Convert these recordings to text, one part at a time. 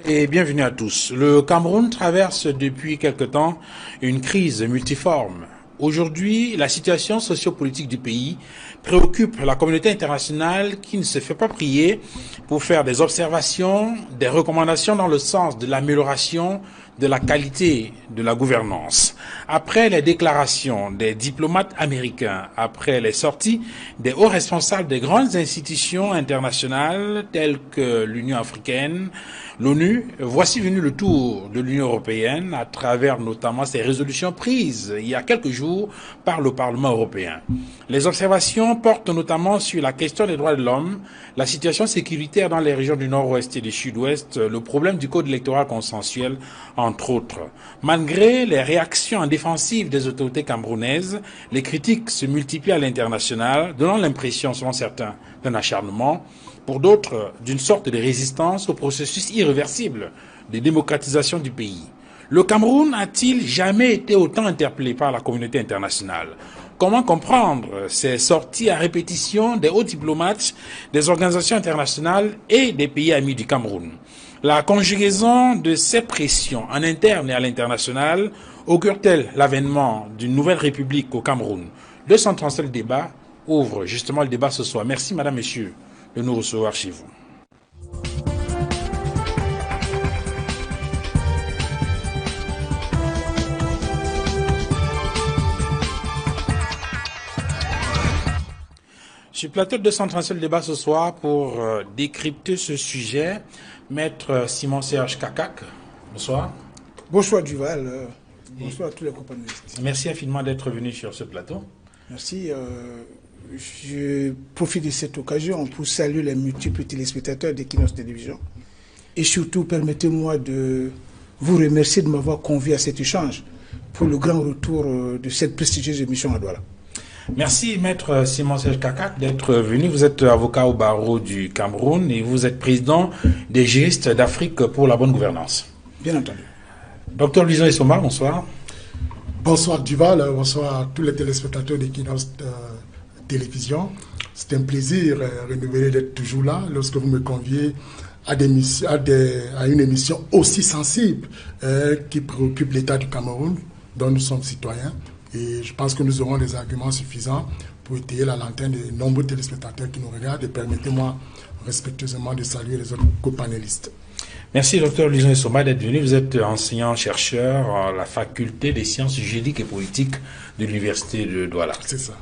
Et bienvenue à tous. Le Cameroun traverse depuis quelque temps une crise multiforme. Aujourd'hui, la situation sociopolitique du pays préoccupe la communauté internationale qui ne se fait pas prier pour faire des observations, des recommandations dans le sens de l'amélioration de la qualité de la gouvernance. Après les déclarations des diplomates américains, après les sorties des hauts responsables des grandes institutions internationales telles que l'Union africaine, l'ONU, voici venu le tour de l'Union européenne à travers notamment ses résolutions prises il y a quelques jours par le Parlement européen. Les observations portent notamment sur la question des droits de l'homme, la situation sécuritaire dans les régions du nord-ouest et du sud-ouest, le problème du code électoral consensuel, entre autres. Malgré les réactions en défensive des autorités camerounaises, les critiques se multiplient à l'international, donnant l'impression, selon certains, d'un acharnement, pour d'autres, d'une sorte de résistance au processus irréversible de démocratisation du pays. Le Cameroun a-t-il jamais été autant interpellé par la communauté internationale? Comment comprendre ces sorties à répétition des hauts diplomates, des organisations internationales et des pays amis du Cameroun? La conjugaison de ces pressions en interne et à l'international augure-t-elle l'avènement d'une nouvelle république au Cameroun? 237 débats ouvre justement le débat ce soir. Merci madame, messieurs, de nous recevoir chez vous. Sur le plateau de 237 débats ce soir pour décrypter ce sujet, Maître Simon-Serge Kakak, bonsoir. Bonsoir Duval, bonsoir à tous les compagnonnistes. Merci infiniment d'être venu sur ce plateau. Merci. Je profite de cette occasion pour saluer les multiples téléspectateurs d'Equinox Télévision. Et surtout, permettez-moi de vous remercier de m'avoir convié à cet échange pour le grand retour de cette prestigieuse émission à Douala. Merci Maître Simon-Serge Kakak d'être venu. Vous êtes avocat au barreau du Cameroun et vous êtes président des juristes d'Afrique pour la bonne gouvernance. Bien entendu. Docteur Luison Essoma, bonsoir. Bonsoir Duval, bonsoir à tous les téléspectateurs d'Equinox Télévision. C'est un plaisir renouvelé d'être toujours là lorsque vous me conviez à une émission aussi sensible qui préoccupe l'État du Cameroun, dont nous sommes citoyens. Et je pense que nous aurons des arguments suffisants pour étayer la lanterne des nombreux téléspectateurs qui nous regardent. Et permettez-moi respectueusement de saluer les autres copanélistes. Merci, docteur Luison Essoma, d'être venu. Vous êtes enseignant-chercheur à la faculté des sciences juridiques et politiques de l'université de Douala. C'est ça.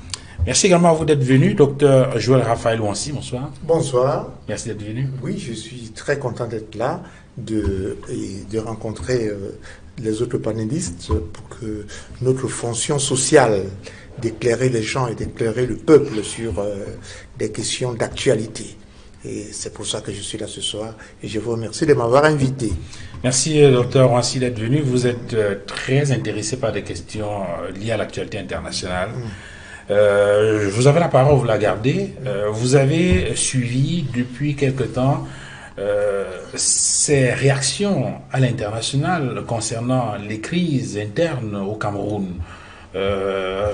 Merci également à vous d'être venu, docteur Joël Raphaël Ouansi, bonsoir. Bonsoir. Merci d'être venu. Oui, je suis très content d'être là, de rencontrer les autres panélistes pour que notre fonction sociale d'éclairer les gens et d'éclairer le peuple sur des questions d'actualité. Et c'est pour ça que je suis là ce soir et je vous remercie de m'avoir invité. Merci, docteur Ouansi, d'être venu. Vous êtes très intéressé par des questions liées à l'actualité internationale. Vous avez la parole, vous la gardez. Vous avez suivi depuis quelque temps ces réactions à l'international concernant les crises internes au Cameroun.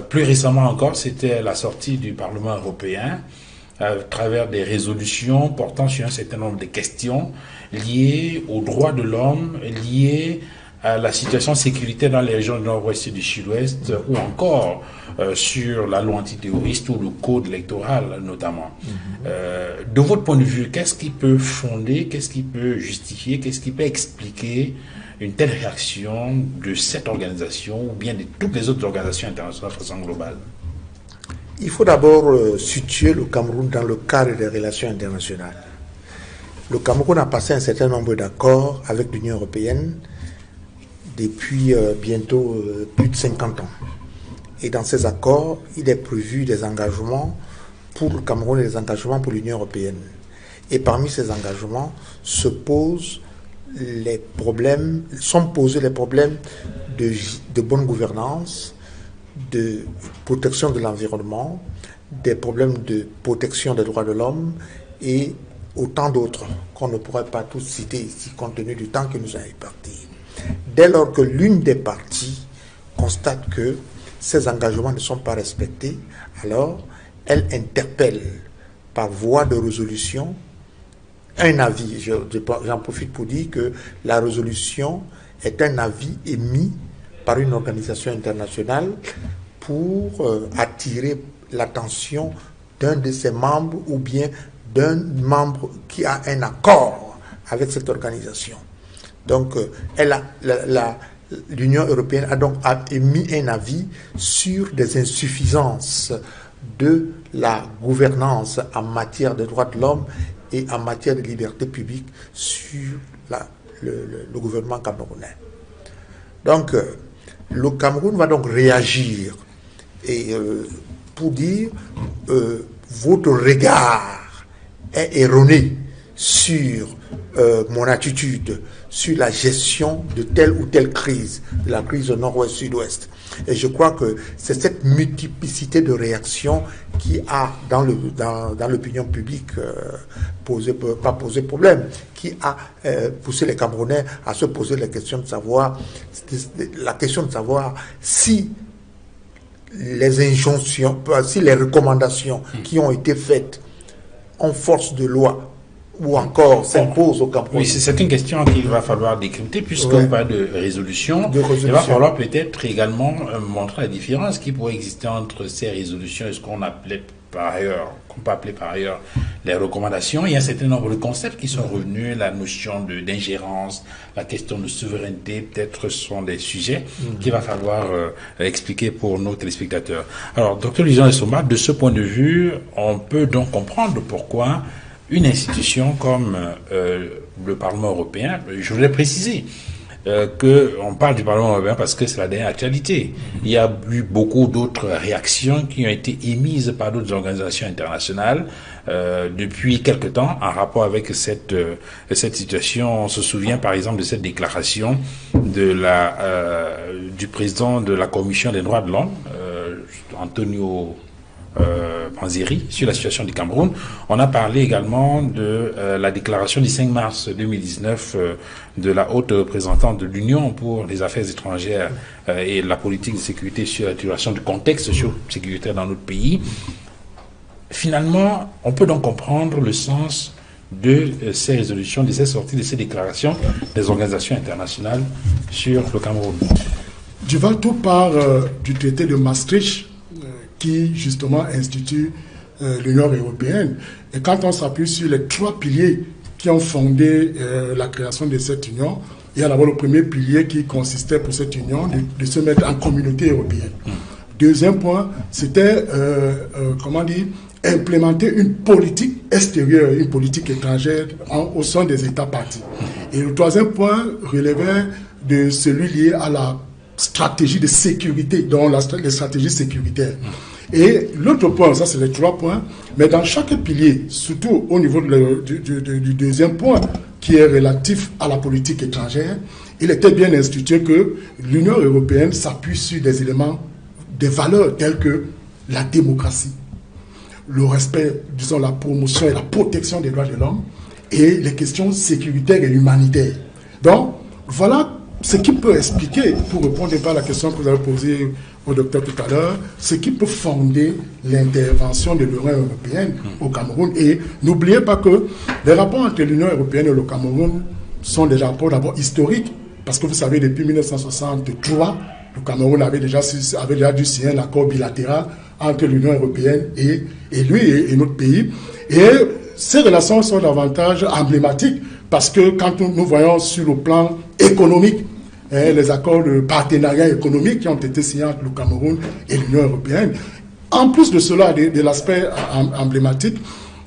Plus récemment encore, c'était la sortie du Parlement européen à travers des résolutions portant sur un certain nombre de questions liées aux droits de l'homme, liées à la situation sécuritaire dans les régions du nord-ouest et du sud-ouest, ou encore sur la loi antiterroriste ou le code électoral notamment. De votre point de vue, qu'est-ce qui peut fonder, qu'est-ce qui peut justifier, qu'est-ce qui peut expliquer une telle réaction de cette organisation ou bien de toutes les autres organisations internationales de façon globale? Il faut d'abord situer le Cameroun dans le cadre des relations internationales. Le Cameroun a passé un certain nombre d'accords avec l'Union européenne depuis bientôt plus de 50 ans. Et dans ces accords, il est prévu des engagements pour le Cameroun et des engagements pour l'Union européenne. Et parmi ces engagements sont posés les problèmes de bonne gouvernance, de protection de l'environnement, des problèmes de protection des droits de l'homme et autant d'autres qu'on ne pourrait pas tous citer ici compte tenu du temps que nous avons imparti. Dès lors que l'une des parties constate que ces engagements ne sont pas respectés, alors elle interpelle par voie de résolution un avis. J'en profite pour dire que la résolution est un avis émis par une organisation internationale pour attirer l'attention d'un de ses membres ou bien d'un membre qui a un accord avec cette organisation. Donc, l'Union européenne a émis un avis sur des insuffisances de la gouvernance en matière de droits de l'homme et en matière de liberté publique sur le gouvernement camerounais. Donc, le Cameroun va donc réagir et pour dire votre regard est erroné sur mon attitude, sur la gestion de telle ou telle crise, de la crise au nord-ouest, sud-ouest. Et je crois que c'est cette multiplicité de réactions qui a, dans l'opinion publique, pas posé problème, qui a poussé les Camerounais à se poser la question de savoir si les injonctions, si les recommandations qui ont été faites en force de loi ou encore s'imposent au Cameroun. Oui, c'est une question qu'il va falloir décrypter puisqu'on parle de résolution. Il va falloir peut-être également montrer la différence qui pourrait exister entre ces résolutions et ce qu'on appelait qu'on peut appeler par ailleurs les recommandations. Il y a un certain nombre de concepts qui sont revenus, la notion d'ingérence, la question de souveraineté, peut-être sont des sujets qu'il va falloir expliquer pour nos téléspectateurs. Alors, Dr Luisan Essoma, de ce point de vue, on peut donc comprendre pourquoi une institution comme le Parlement européen, je voulais préciser qu'on parle du Parlement européen parce que c'est la dernière actualité. Il y a eu beaucoup d'autres réactions qui ont été émises par d'autres organisations internationales depuis quelque temps en rapport avec cette situation. On se souvient par exemple de cette déclaration du président de la Commission des droits de l'homme, Antonio Panzeri, sur la situation du Cameroun. On a parlé également de la déclaration du 5 mars 2019 de la haute représentante de l'Union pour les affaires étrangères et la politique de sécurité sur la situation du contexte sécuritaire dans notre pays. Finalement, on peut donc comprendre le sens de ces résolutions, de ces sorties, de ces déclarations des organisations internationales sur le Cameroun. Duval, tout part du traité de Maastricht qui justement institue l'Union européenne. Et quand on s'appuie sur les 3 piliers qui ont fondé la création de cette union, il y a d'abord le premier pilier qui consistait pour cette union de se mettre en communauté européenne. Deuxième point, c'était, implémenter une politique extérieure, une politique étrangère au sein des États partis. Et le troisième point relevait de celui lié à la stratégie de sécurité, dont les stratégies sécuritaires. Et l'autre point, ça c'est les 3 points, mais dans chaque pilier, surtout au niveau du deuxième point, qui est relatif à la politique étrangère, il était bien institué que l'Union européenne s'appuie sur des éléments, des valeurs telles que la démocratie, le respect, disons la promotion et la protection des droits de l'homme, et les questions sécuritaires et humanitaires. Donc, voilà ce qui peut expliquer, pour répondre à la question que vous avez posée au docteur tout à l'heure, ce qui peut fonder l'intervention de l'Union européenne au Cameroun. Et n'oubliez pas que les rapports entre l'Union européenne et le Cameroun sont des rapports d'abord historiques, parce que vous savez, depuis 1963, le Cameroun avait déjà dû signer un accord bilatéral entre l'Union européenne et lui et notre pays. Et ces relations sont davantage emblématiques, parce que quand nous voyons sur le plan économique, les accords de partenariat économique qui ont été signés entre le Cameroun et l'Union européenne. En plus de cela, de l'aspect emblématique,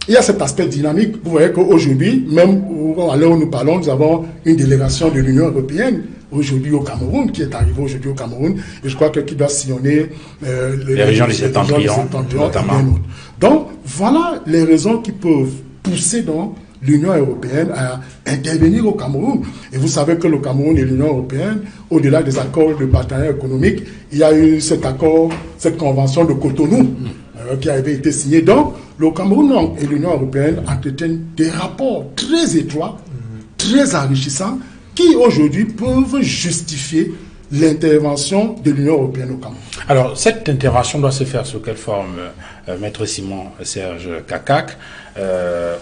il y a cet aspect dynamique. Vous voyez qu'aujourd'hui, même à l'heure où nous parlons, nous avons une délégation de l'Union européenne aujourd'hui au Cameroun, qui est arrivée aujourd'hui au Cameroun, et je crois qui doit sillonner les régions du Septentrion, notamment. Donc, voilà les raisons qui peuvent pousser donc l'Union européenne à intervenir au Cameroun. Et vous savez que le Cameroun et l'Union européenne, au-delà des accords de partenariat économique, il y a eu cet accord, cette convention de Cotonou qui avait été signée. Donc, le Cameroun et l'Union européenne entretiennent des rapports très étroits, très enrichissants, qui aujourd'hui peuvent justifier l'intervention de l'Union européenne au Cameroun. Alors, cette intervention doit se faire sous quelle forme, Maître Simon Serge Kakac?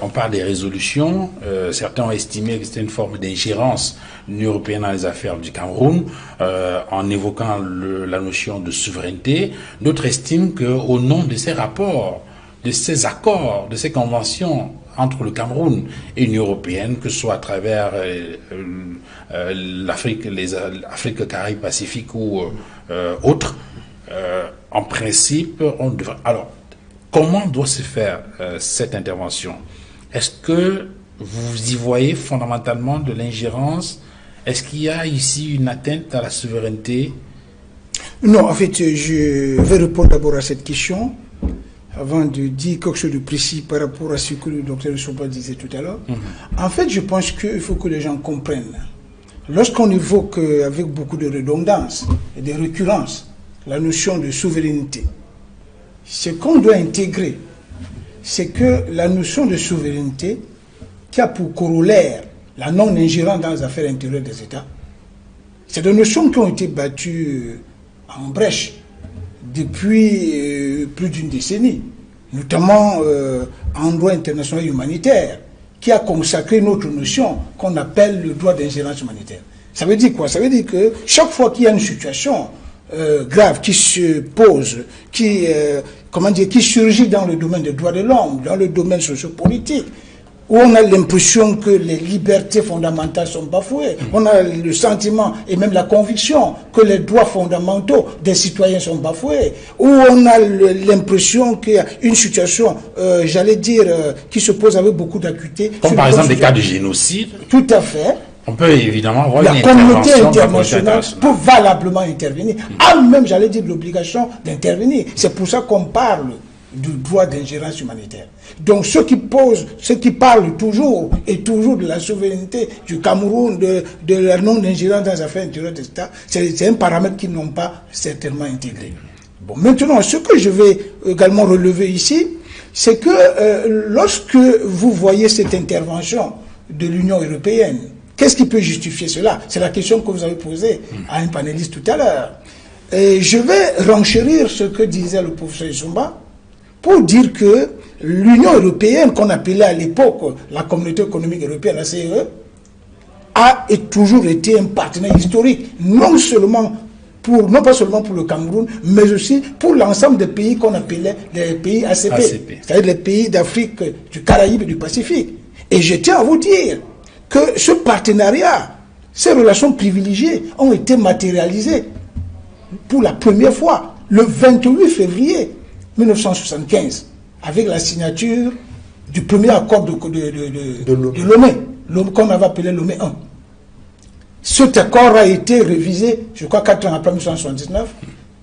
On parle des résolutions. Certains ont estimé que c'était une forme d'ingérence de l'Union européenne dans les affaires du Cameroun, en évoquant la notion de souveraineté. D'autres estiment qu'au nom de ces rapports, de ces accords, de ces conventions entre le Cameroun et l'Union européenne, que ce soit à travers l'Afrique, Caraïbes, Pacifique ou autres, en principe, on devrait... Alors, comment doit se faire cette intervention? Est-ce que vous y voyez fondamentalement de l'ingérence? Est-ce qu'il y a ici une atteinte à la souveraineté? Non, en fait, je vais répondre d'abord à cette question, avant de dire quelque chose de précis par rapport à ce que le docteur Soba disait tout à l'heure. En fait, je pense qu'il faut que les gens comprennent. Lorsqu'on évoque avec beaucoup de redondance et de récurrence la notion de souveraineté, ce qu'on doit intégrer, c'est que la notion de souveraineté, qui a pour corollaire la non-ingérence dans les affaires intérieures des États, c'est des notions qui ont été battues en brèche depuis plus d'une décennie, notamment en droit international humanitaire, qui a consacré une autre notion qu'on appelle le droit d'ingérence humanitaire. Ça veut dire quoi? Ça veut dire que chaque fois qu'il y a une situation grave qui se pose, qui surgit dans le domaine des droits de l'homme, dans le domaine sociopolitique, où on a l'impression que les libertés fondamentales sont bafouées, on a le sentiment et même la conviction que les droits fondamentaux des citoyens sont bafoués, où on a l'impression qu'il y a une situation, qui se pose avec beaucoup d'acuité. Comme par exemple des cas de génocide. Tout à fait. On peut évidemment avoir la communauté internationale peut valablement intervenir, a même, l'obligation d'intervenir. C'est pour ça qu'on parle du droit d'ingérence humanitaire. Donc ceux qui parlent toujours de la souveraineté du Cameroun, de la non-ingérence dans les affaires intérieures des États, c'est un paramètre qu'ils n'ont pas certainement intégré. Bon, maintenant, ce que je vais également relever ici, c'est que lorsque vous voyez cette intervention de l'Union européenne, qu'est-ce qui peut justifier cela? C'est la question que vous avez posée à un panéliste tout à l'heure. Et je vais renchérir ce que disait le professeur Issoumba pour dire que l'Union européenne, qu'on appelait à l'époque la Communauté économique européenne, la CE, a toujours été un partenaire historique, non pas seulement pour le Cameroun, mais aussi pour l'ensemble des pays qu'on appelait les pays ACP. C'est-à-dire les pays d'Afrique, du Caraïbe et du Pacifique. Et je tiens à vous dire que ce partenariat, ces relations privilégiées ont été matérialisées pour la première fois le 28 février 1975 avec la signature du premier accord de Lomé, qu'on avait appelé Lomé 1. Cet accord a été révisé, je crois 4 ans après 1979.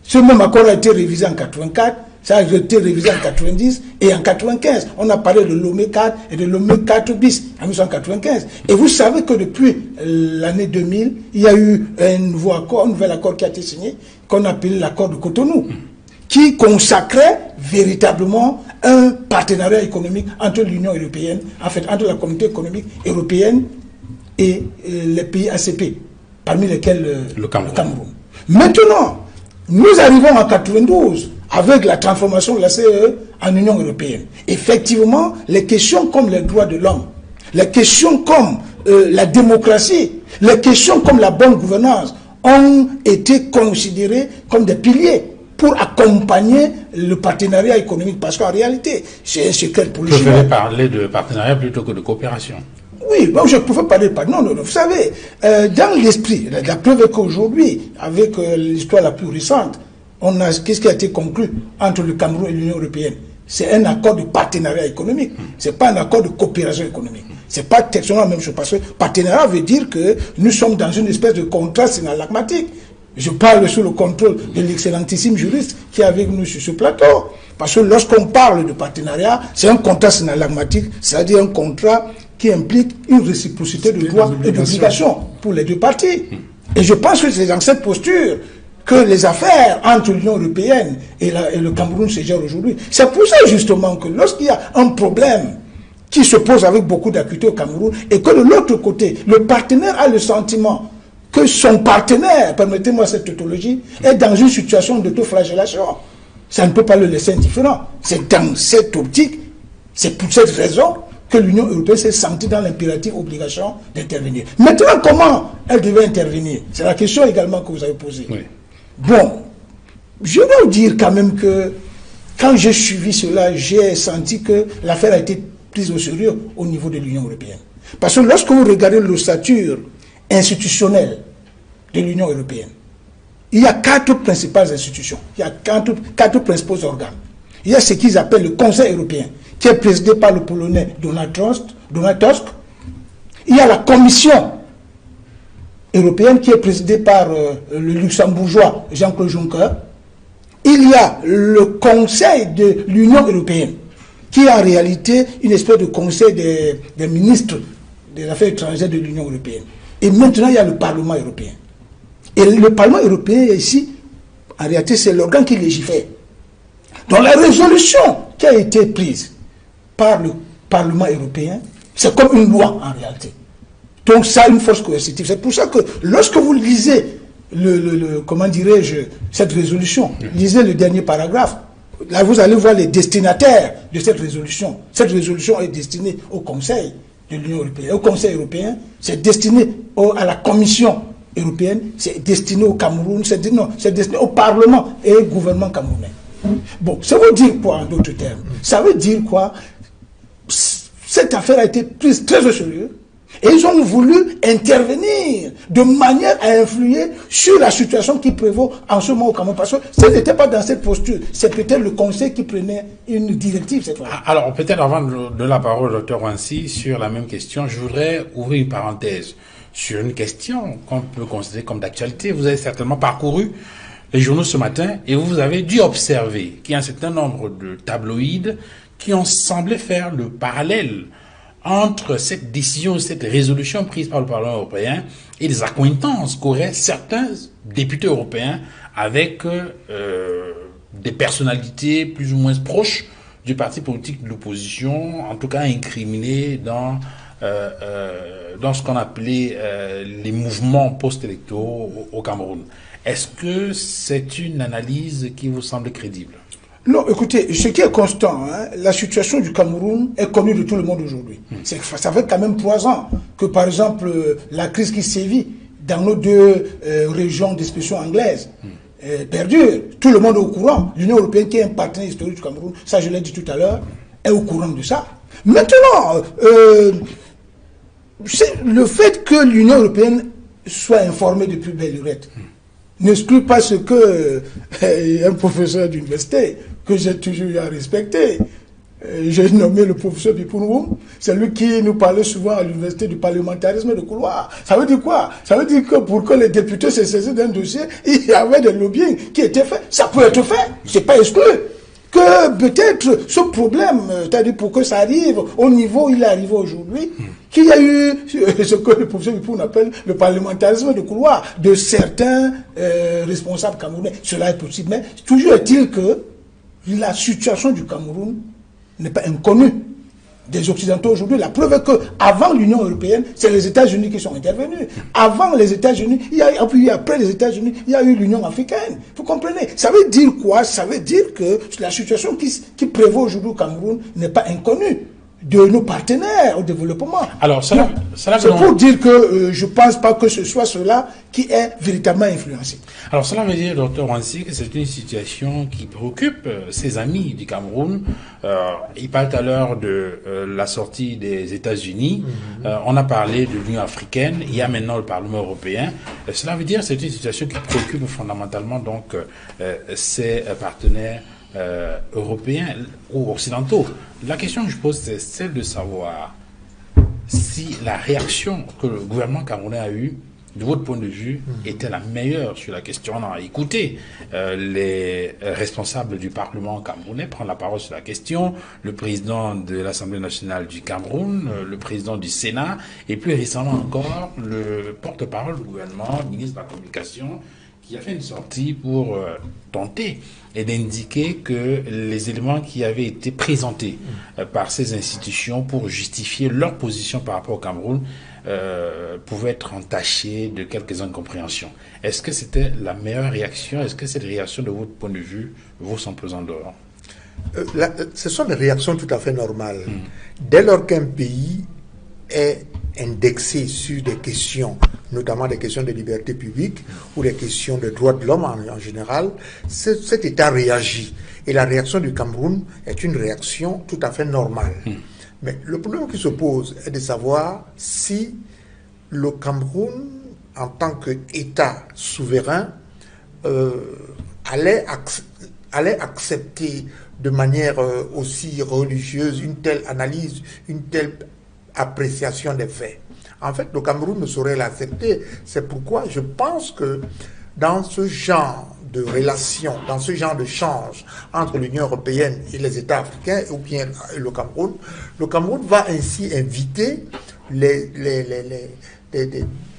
Ce même accord a été révisé en 84. Ça a été révisé en 90 et en 95. On a parlé de Lomé 4 et de Lomé 4 bis en 1995. Et vous savez que depuis l'année 2000, il y a eu un nouvel accord qui a été signé, qu'on appelle l'accord de Cotonou, qui consacrait véritablement un partenariat économique entre l'Union européenne, en fait, entre la communauté économique européenne et les pays ACP, parmi lesquels le Cameroun. Maintenant, nous arrivons en 92 avec la transformation de la CE en Union européenne. Effectivement, les questions comme les droits de l'homme, les questions comme la démocratie, les questions comme la bonne gouvernance ont été considérées comme des piliers pour accompagner le partenariat économique. Parce qu'en réalité, c'est un secret pour le Chinois. Vous pouvez parler de partenariat plutôt que de coopération. Oui, bon, je pouvais parler de partenariat. Non, vous savez, dans l'esprit, la preuve est qu'aujourd'hui, avec l'histoire la plus récente, on a qu'est-ce qui a été conclu entre le Cameroun et l'Union européenne? C'est un accord de partenariat économique. C'est pas un accord de coopération économique. C'est pas textuellement la même chose. Parce que partenariat veut dire que nous sommes dans une espèce de contrat synallagmatique. Je parle sous le contrôle de l'excellentissime juriste qui est avec nous sur ce plateau. Parce que lorsqu'on parle de partenariat, c'est un contrat synallagmatique, c'est-à-dire un contrat qui implique une réciprocité de droits et d'obligations pour les deux parties. Et je pense que c'est dans cette posture que les affaires entre l'Union européenne et le Cameroun se gèrent aujourd'hui. C'est pour ça justement que lorsqu'il y a un problème qui se pose avec beaucoup d'acuité au Cameroun et que de l'autre côté, le partenaire a le sentiment que son partenaire, permettez-moi cette tautologie, est dans une situation d'autoflagellation. Ça ne peut pas le laisser indifférent. C'est dans cette optique, c'est pour cette raison que l'Union européenne s'est sentie dans l'impérative obligation d'intervenir. Maintenant, comment elle devait intervenir? C'est la question également que vous avez posée. Oui. Bon, je dois vous dire quand même que quand j'ai suivi cela, j'ai senti que l'affaire a été prise au sérieux au niveau de l'Union européenne. Parce que lorsque vous regardez l'ossature institutionnelle de l'Union européenne, il y a 4 principales institutions, il y a 4 principaux organes. Il y a ce qu'ils appellent le Conseil européen, qui est présidé par le Polonais Donald Tusk. Il y a la Commission européenne, qui est présidée par le Luxembourgeois Jean-Claude Juncker. Il y a le Conseil de l'Union européenne, qui est en réalité une espèce de conseil des ministres des Affaires étrangères de l'Union européenne. Et maintenant, il y a le Parlement européen. Et le Parlement européen, ici, en réalité, c'est l'organe qui légifère. Donc la résolution qui a été prise par le Parlement européen, c'est comme une loi en réalité. Donc ça a une force coercitive. C'est pour ça que lorsque vous lisez comment dirais-je, cette résolution, lisez le dernier paragraphe, là vous allez voir les destinataires de cette résolution. Cette résolution est destinée au Conseil de l'Union européenne. Au Conseil européen, c'est destiné à la Commission européenne, c'est destiné au Cameroun, c'est destiné au Parlement et au gouvernement camerounais. Bon, ça veut dire quoi en d'autres termes? Ça veut dire quoi? Cette affaire a été prise très au sérieux et ils ont voulu intervenir de manière à influer sur la situation qui prévaut en ce moment au Cameroun. Parce que ce n'était pas dans cette posture, c'est peut-être le Conseil qui prenait une directive cette fois. Alors peut-être avant de donner la parole au docteur Wansi sur la même question, je voudrais ouvrir une parenthèse sur une question qu'on peut considérer comme d'actualité. Vous avez certainement parcouru les journaux ce matin et vous avez dû observer qu'il y a un certain nombre de tabloïds qui ont semblé faire le parallèle entre cette décision, cette résolution prise par le Parlement européen et les accointances qu'auraient certains députés européens avec des personnalités plus ou moins proches du parti politique de l'opposition, en tout cas incriminées dans ce qu'on appelait les mouvements post-électoraux au Cameroun. Est-ce que c'est une analyse qui vous semble crédible? Non, écoutez, ce qui est constant, la situation du Cameroun est connue de tout le monde aujourd'hui. Ça fait quand même 3 ans que, par exemple, la crise qui sévit dans nos 2 régions d'expression anglaise perdure. Tout le monde est au courant. L'Union européenne, qui est un partenaire historique du Cameroun, ça je l'ai dit tout à l'heure, est au courant de ça. Maintenant, le fait que l'Union européenne soit informée depuis belle lurette n'exclut pas ce que un professeur d'université que j'ai toujours eu à respecter, j'ai nommé le professeur Bipounoum, c'est lui qui nous parlait souvent à l'université du parlementarisme de couloir. Ça veut dire quoi? Ça veut dire que pour que les députés se saisissent d'un dossier, il y avait des lobbying qui étaient faits. Ça peut être fait, c'est pas exclu. Que peut-être ce problème, c'est-à-dire pour que ça arrive au niveau où il est arrivé aujourd'hui, qu'il y a eu ce que le professeur Bipounoum appelle le parlementarisme de couloir de certains responsables camerounais. Cela est possible, mais toujours est-il que la situation du Cameroun n'est pas inconnue des Occidentaux aujourd'hui. La preuve est qu'avant l'Union européenne, c'est les États-Unis qui sont intervenus. Avant les États-Unis, puis après les États-Unis, il y a eu l'Union africaine. Vous comprenez? Ça veut dire quoi? Ça veut dire que la situation qui prévaut aujourd'hui au Cameroun n'est pas inconnue de nos partenaires au développement. Alors, c'est pour dire que je ne pense pas que ce soit cela qui est véritablement influencé. Alors, cela veut dire, docteur Wansi, que c'est une situation qui préoccupe ses amis du Cameroun. Il parle tout à l'heure de la sortie des États-Unis. On a parlé de l'Union africaine. Il y a maintenant le Parlement européen. Cela veut dire que c'est une situation qui préoccupe fondamentalement donc ses partenaires européens ou occidentaux. La question que je pose, c'est celle de savoir si la réaction que le gouvernement camerounais a eue, de votre point de vue, était la meilleure sur la question. On a écouté les responsables du Parlement camerounais prendre la parole sur la question, le président de l'Assemblée nationale du Cameroun, le président du Sénat, et plus récemment encore, le porte-parole du gouvernement, le ministre de la Communication, qui a fait une sortie pour tenter et d'indiquer que les éléments qui avaient été présentés par ces institutions pour justifier leur position par rapport au Cameroun pouvaient être entachés de quelques incompréhensions. Est-ce que c'était la meilleure réaction? Est-ce que cette réaction, de votre point de vue, vaut son pesant d'or? Ce sont des réactions tout à fait normales. Dès lors qu'un pays est indexé sur des questions, notamment des questions de liberté publique ou des questions de droits de l'homme en général, cet État réagit. Et la réaction du Cameroun est une réaction tout à fait normale. Mais le problème qui se pose est de savoir si le Cameroun, en tant qu'État souverain, allait accepter de manière aussi religieuse une telle analyse, une telle appréciation des faits. En fait, le Cameroun ne saurait l'accepter. C'est pourquoi je pense que dans ce genre de relation, dans ce genre de change entre l'Union européenne et les États africains, ou bien le Cameroun va ainsi inviter les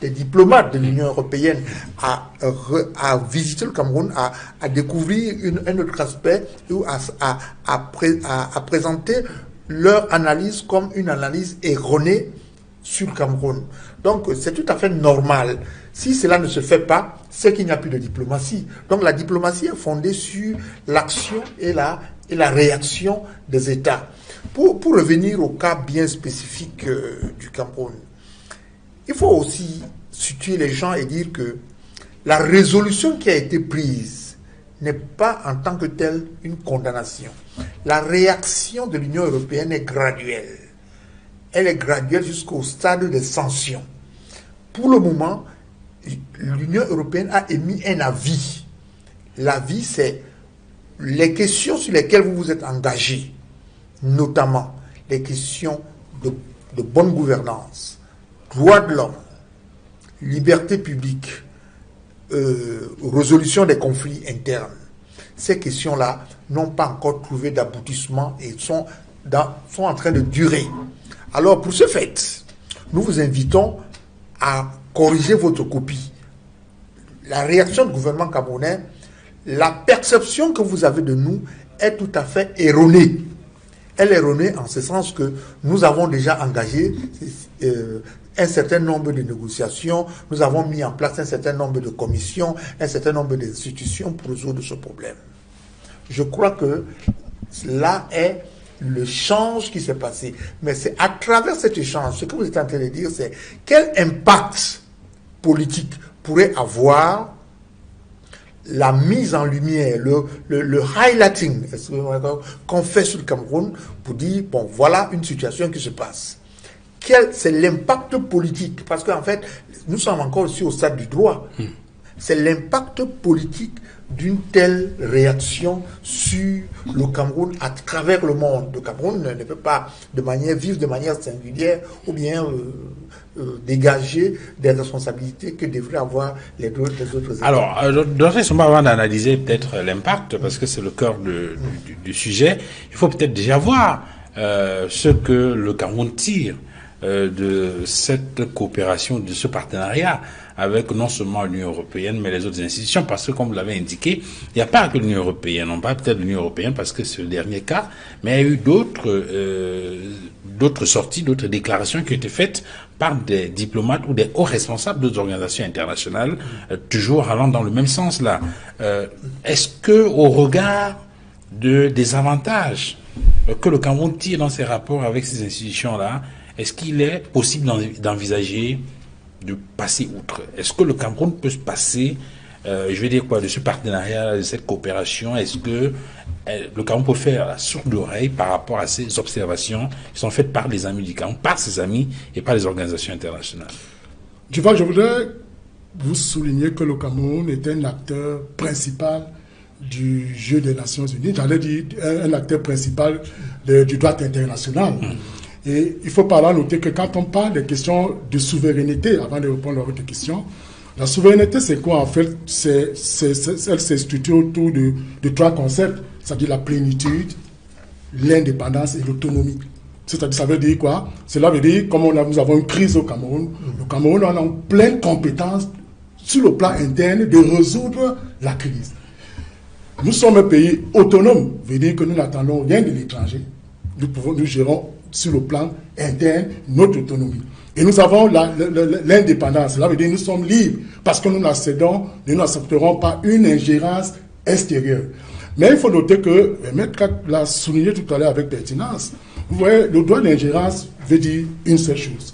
diplomates de l'Union européenne à visiter le Cameroun, à découvrir un autre aspect, ou à présenter leur analyse comme une analyse erronée sur le Cameroun. Donc c'est tout à fait normal. Si cela ne se fait pas, c'est qu'il n'y a plus de diplomatie. Donc la diplomatie est fondée sur l'action et la réaction des États. Pour revenir au cas bien spécifique du Cameroun, il faut aussi situer les gens et dire que la résolution qui a été prise n'est pas en tant que telle une condamnation. La réaction de l'Union européenne est graduelle. Elle est graduelle jusqu'au stade des sanctions. Pour le moment, l'Union européenne a émis un avis. L'avis, c'est les questions sur lesquelles vous vous êtes engagés, notamment les questions de bonne gouvernance, droits de l'homme, liberté publique, résolution des conflits internes. Ces questions-là n'ont pas encore trouvé d'aboutissement et sont en train de durer. Alors, pour ce fait, nous vous invitons à corriger votre copie. La réaction du gouvernement camerounais, la perception que vous avez de nous est tout à fait erronée. Elle est erronée en ce sens que nous avons déjà engagé un certain nombre de négociations, nous avons mis en place un certain nombre de commissions, un certain nombre d'institutions pour résoudre ce problème. Je crois que là est le change qui s'est passé. Mais c'est à travers cet échange, ce que vous êtes en train de dire, c'est quel impact politique pourrait avoir la mise en lumière, le highlighting qu'on fait sur le Cameroun pour dire, bon, voilà une situation qui se passe. Quel c'est l'impact politique? Parce qu'en fait, nous sommes encore aussi au stade du droit. C'est l'impact politique d'une telle réaction sur le Cameroun à travers le monde. Le Cameroun ne peut pas vivre de manière singulière ou bien dégager des responsabilités que devraient avoir les autres États. Alors, avant d'analyser peut-être l'impact, parce que c'est le cœur du sujet, il faut peut-être déjà voir ce que le Cameroun tire de cette coopération, de ce partenariat avec non seulement l'Union européenne, mais les autres institutions, parce que, comme vous l'avez indiqué, il n'y a pas que l'Union européenne, on parle peut-être de l'Union européenne parce que c'est le dernier cas, mais il y a eu d'autres sorties, d'autres déclarations qui ont été faites par des diplomates ou des hauts responsables d'autres organisations internationales, toujours allant dans le même sens là. Est-ce que, au regard des avantages que le Cameroun tire dans ses rapports avec ces institutions-là, est-ce qu'il est possible d'envisager de passer outre? Est-ce que le Cameroun peut se passer, je vais dire quoi, de ce partenariat, de cette coopération? Est-ce que le Cameroun peut faire la sourde oreille par rapport à ces observations qui sont faites par les amis du Cameroun, par ses amis et par les organisations internationales? Je voudrais vous souligner que le Cameroun est un acteur principal du jeu des Nations Unies, j'allais dire un acteur principal du droit international. Et il faut par là noter que quand on parle des questions de souveraineté, avant de répondre à votre question, la souveraineté, c'est quoi en fait? Elle se structure autour de trois concepts, c'est-à-dire la plénitude, l'indépendance et l'autonomie. C'est-à-dire, ça veut dire quoi? Cela veut dire, comme nous avons une crise au Cameroun, le Cameroun a pleine compétence sur le plan interne, de résoudre la crise. Nous sommes un pays autonome, veut dire que nous n'attendons rien de l'étranger. Nous gérons sur le plan interne notre autonomie. Et nous avons l'indépendance. Cela veut dire que nous sommes libres parce que nous n'accepterons pas une ingérence extérieure. Mais il faut noter que, Maître l'a souligné tout à l'heure avec pertinence, vous voyez, le droit d'ingérence veut dire une seule chose.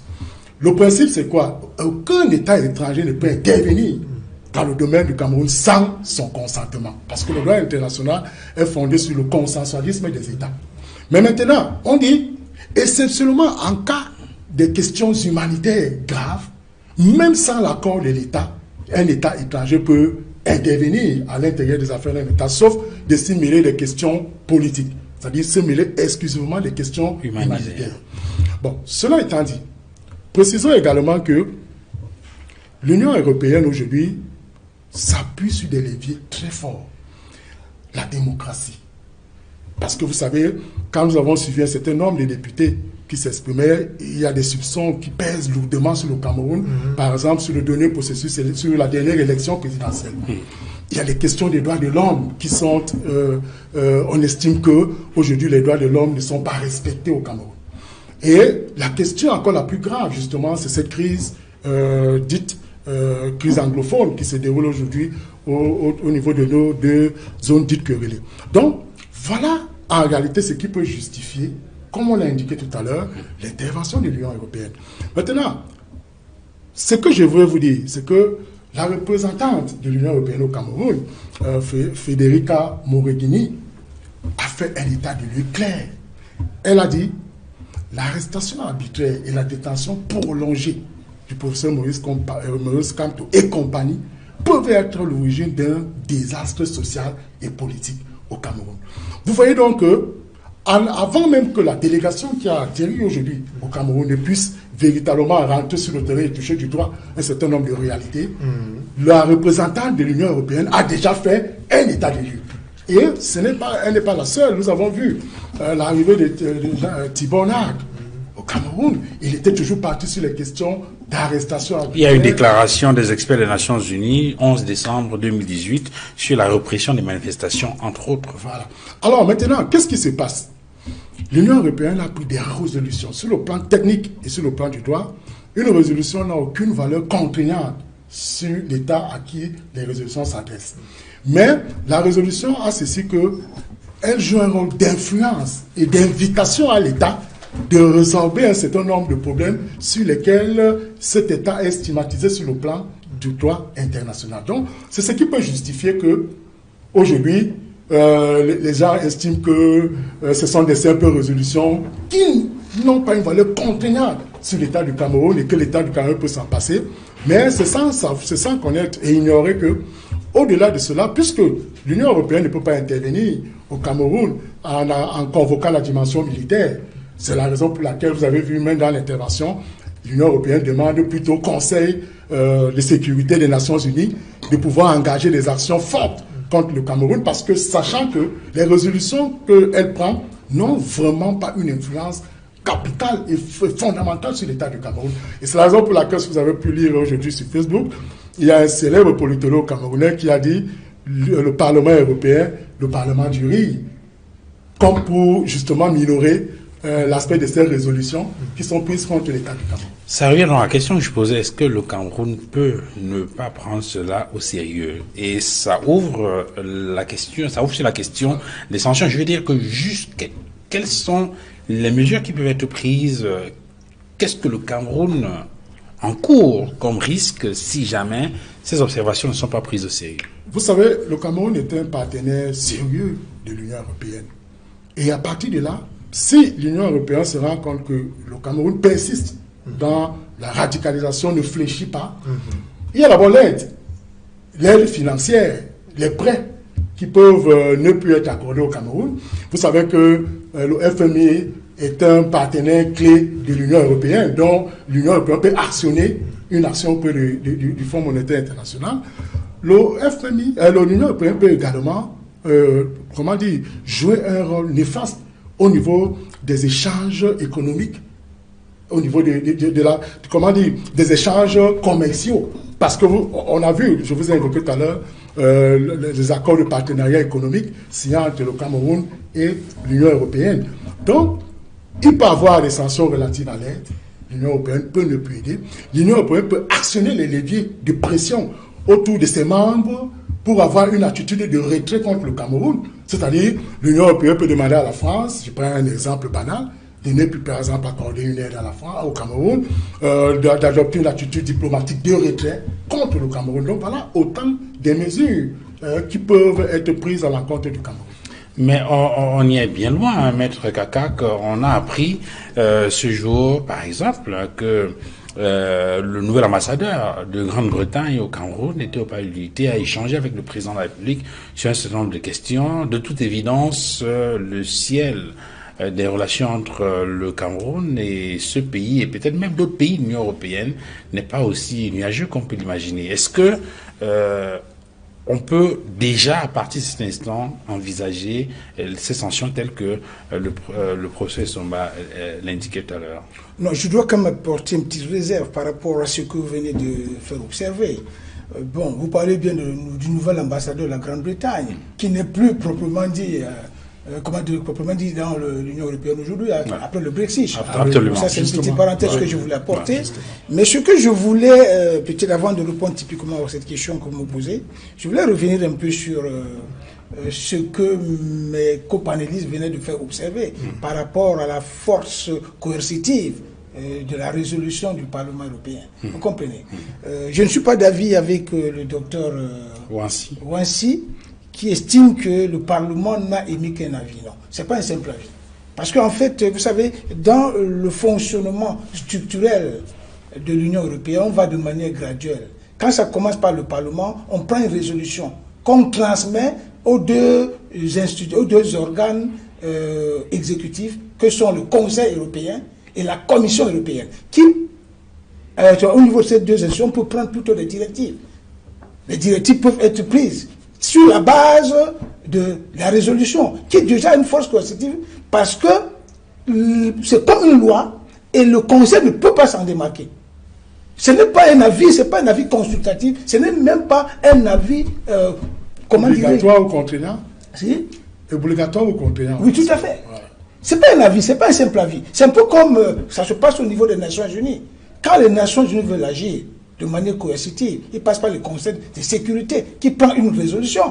Le principe, c'est quoi? Aucun État étranger ne peut intervenir dans le domaine du Cameroun sans son consentement. Parce que le droit international est fondé sur le consensualisme des États. Mais maintenant, on dit, exceptionnellement en cas de questions humanitaires graves, même sans l'accord de l'État, un État étranger peut intervenir à l'intérieur des affaires d'un État, sauf de s'y mêler des questions politiques, c'est-à-dire se mêler exclusivement des questions humanitaires. Bon, cela étant dit, précisons également que l'Union européenne aujourd'hui s'appuie sur des leviers très forts. La démocratie. Parce que vous savez, quand nous avons suivi un certain nombre de députés qui s'exprimaient, il y a des soupçons qui pèsent lourdement sur le Cameroun, par exemple sur le dernier processus, sur la dernière élection présidentielle. Il y a les questions des droits de l'homme qui sont, on estime qu'aujourd'hui les droits de l'homme ne sont pas respectés au Cameroun. Et la question encore la plus grave, justement, c'est cette crise dite crise anglophone qui se déroule aujourd'hui au niveau de nos deux zones dites querellées. Donc, voilà en réalité ce qui peut justifier, comme on l'a indiqué tout à l'heure, l'intervention de l'Union européenne. Maintenant, ce que je veux vous dire, c'est que la représentante de l'Union européenne au Cameroun, Federica Mogherini, a fait un état de lieu clair. Elle a dit l'arrestation arbitraire et la détention prolongée du professeur Maurice Kamto et compagnie peuvent être l'origine d'un désastre social et politique au Cameroun. Vous voyez donc que, avant même que la délégation qui a atterri aujourd'hui au Cameroun ne puisse véritablement rentrer sur le terrain et toucher du doigt un certain nombre de réalités, la représentante de l'Union européenne a déjà fait un état des lieux. Et elle n'est pas la seule. Nous avons vu l'arrivée de Thibon Nag au Cameroun. Il était toujours parti sur les questions d'arrestation. Il y a une déclaration des experts des Nations Unies, 11 décembre 2018, sur la répression des manifestations, entre autres. Voilà. Alors maintenant, qu'est-ce qui se passe? L'Union européenne a pris des résolutions sur le plan technique et sur le plan du droit. Une résolution n'a aucune valeur contraignante sur l'État à qui les résolutions s'adressent. Mais la résolution a ceci qu'elle joue un rôle d'influence et d'invitation à l'État de résorber un certain nombre de problèmes sur lesquels cet État est stigmatisé sur le plan du droit international. Donc, c'est ce qui peut justifier que, aujourd'hui, les gens estiment que ce sont des simples résolutions qui n'ont pas une valeur contraignante sur l'État du Cameroun et que l'État du Cameroun peut s'en passer. Mais c'est sans connaître et ignorer que, au-delà de cela, puisque l'Union européenne ne peut pas intervenir au Cameroun en convoquant la dimension militaire, c'est la raison pour laquelle vous avez vu même dans l'intervention, l'Union européenne demande plutôt au Conseil de sécurité des Nations Unies de pouvoir engager des actions fortes contre le Cameroun, parce que sachant que les résolutions qu'elle prend n'ont vraiment pas une influence capitale et fondamentale sur l'État du Cameroun. Et c'est la raison pour laquelle, si vous avez pu lire aujourd'hui sur Facebook, il y a un célèbre politologue camerounais qui a dit le Parlement européen, le Parlement du riz, comme pour justement minorer l'aspect de ces résolutions qui sont prises contre l'État du Cameroun. Ça revient dans la question que je posais, est-ce que le Cameroun peut ne pas prendre cela au sérieux? Et ça ouvre la question, ça ouvre sur la question des sanctions. Je veux dire que quelles sont les mesures qui peuvent être prises? Qu'est-ce que le Cameroun encourt comme risque si jamais ces observations ne sont pas prises au sérieux? Vous savez, le Cameroun est un partenaire sérieux de l'Union européenne. Et à partir de là, si l'Union européenne se rend compte que le Cameroun persiste dans la radicalisation, ne fléchit pas, il y a d'abord l'aide financière, les prêts qui peuvent ne plus être accordés au Cameroun. Vous savez que le FMI est un partenaire clé de l'Union européenne, dont l'Union européenne peut actionner une action auprès du Fonds monétaire international. L'Union européenne peut également jouer un rôle néfaste au niveau des échanges économiques, au niveau des échanges commerciaux Parce que on a vu, je vous ai évoqué tout à l'heure, les accords de partenariat économique signés entre le Cameroun et l'Union européenne. Donc, il peut y avoir des sanctions relatives à l'aide. L'Union européenne peut ne plus aider. L'Union européenne peut actionner les leviers de pression autour de ses membres pour avoir une attitude de retrait contre le Cameroun. C'est-à-dire, l'Union européenne peut demander à la France, je prends un exemple banal, de ne plus, par exemple, accorder une aide à la France, au Cameroun, d'adopter une attitude diplomatique de retrait contre le Cameroun. Donc voilà autant de mesures qui peuvent être prises à l'encontre du Cameroun. Mais on y est bien loin, hein, Maître Kakak. On a appris ce jour, par exemple, que le nouvel ambassadeur de Grande-Bretagne au Cameroun était au Palais de l'Unité à échanger avec le président de la République sur un certain nombre de questions. De toute évidence, le ciel des relations entre le Cameroun et ce pays, et peut-être même d'autres pays de l'Union européenne, n'est pas aussi nuageux qu'on peut l'imaginer. Est-ce que on peut déjà, à partir de cet instant, envisager ces sanctions telles que le professeur Somba l'indiquait tout à l'heure? Non, je dois quand même apporter une petite réserve par rapport à ce que vous venez de faire observer. Bon, vous parlez bien du nouvel ambassadeur de la Grande-Bretagne, qui n'est plus proprement dit... proprement dit dans l'Union européenne aujourd'hui, après le Brexit. Absolument. Ça, c'est une petite parenthèse que je voulais apporter. Mais ce que je voulais, peut-être avant de répondre typiquement à cette question que vous me posez, je voulais revenir un peu sur ce que mes copanélistes venaient de faire observer par rapport à la force coercitive de la résolution du Parlement européen. Vous comprenez? Je ne suis pas d'avis avec le docteur Ouassi, qui estime que le Parlement n'a émis qu'un avis. Non, ce n'est pas un simple avis. Parce qu'en fait, vous savez, dans le fonctionnement structurel de l'Union européenne, on va de manière graduelle. Quand ça commence par le Parlement, on prend une résolution qu'on transmet aux deux organes exécutifs que sont le Conseil européen et la Commission européenne, qui, au niveau de ces deux institutions, peuvent prendre plutôt des directives. Les directives peuvent être prises sur la base de la résolution, qui est déjà une force coercitive, parce que c'est comme une loi et le Conseil ne peut pas s'en démarquer. Ce n'est pas un avis, ce n'est pas un avis consultatif, ce n'est même pas un avis obligatoire ou contraignant. Si? Obligatoire ou contraignant. Oui, tout à fait. Voilà. Ce n'est pas un avis, ce n'est pas un simple avis. C'est un peu comme ça se passe au niveau des Nations Unies. Quand les Nations Unies veulent agir de manière coercitive, il passe par le Conseil de sécurité qui prend une résolution.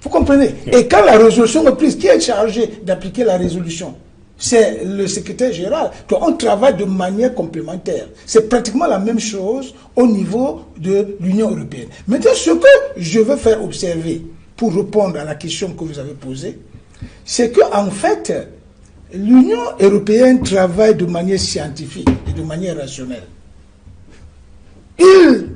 Vous comprenez? Et quand la résolution est prise, qui est chargé d'appliquer la résolution? C'est le secrétaire général. Donc on travaille de manière complémentaire. C'est pratiquement la même chose au niveau de l'Union européenne. Maintenant, ce que je veux faire observer pour répondre à la question que vous avez posée, c'est qu'en fait, l'Union européenne travaille de manière scientifique et de manière rationnelle. Ils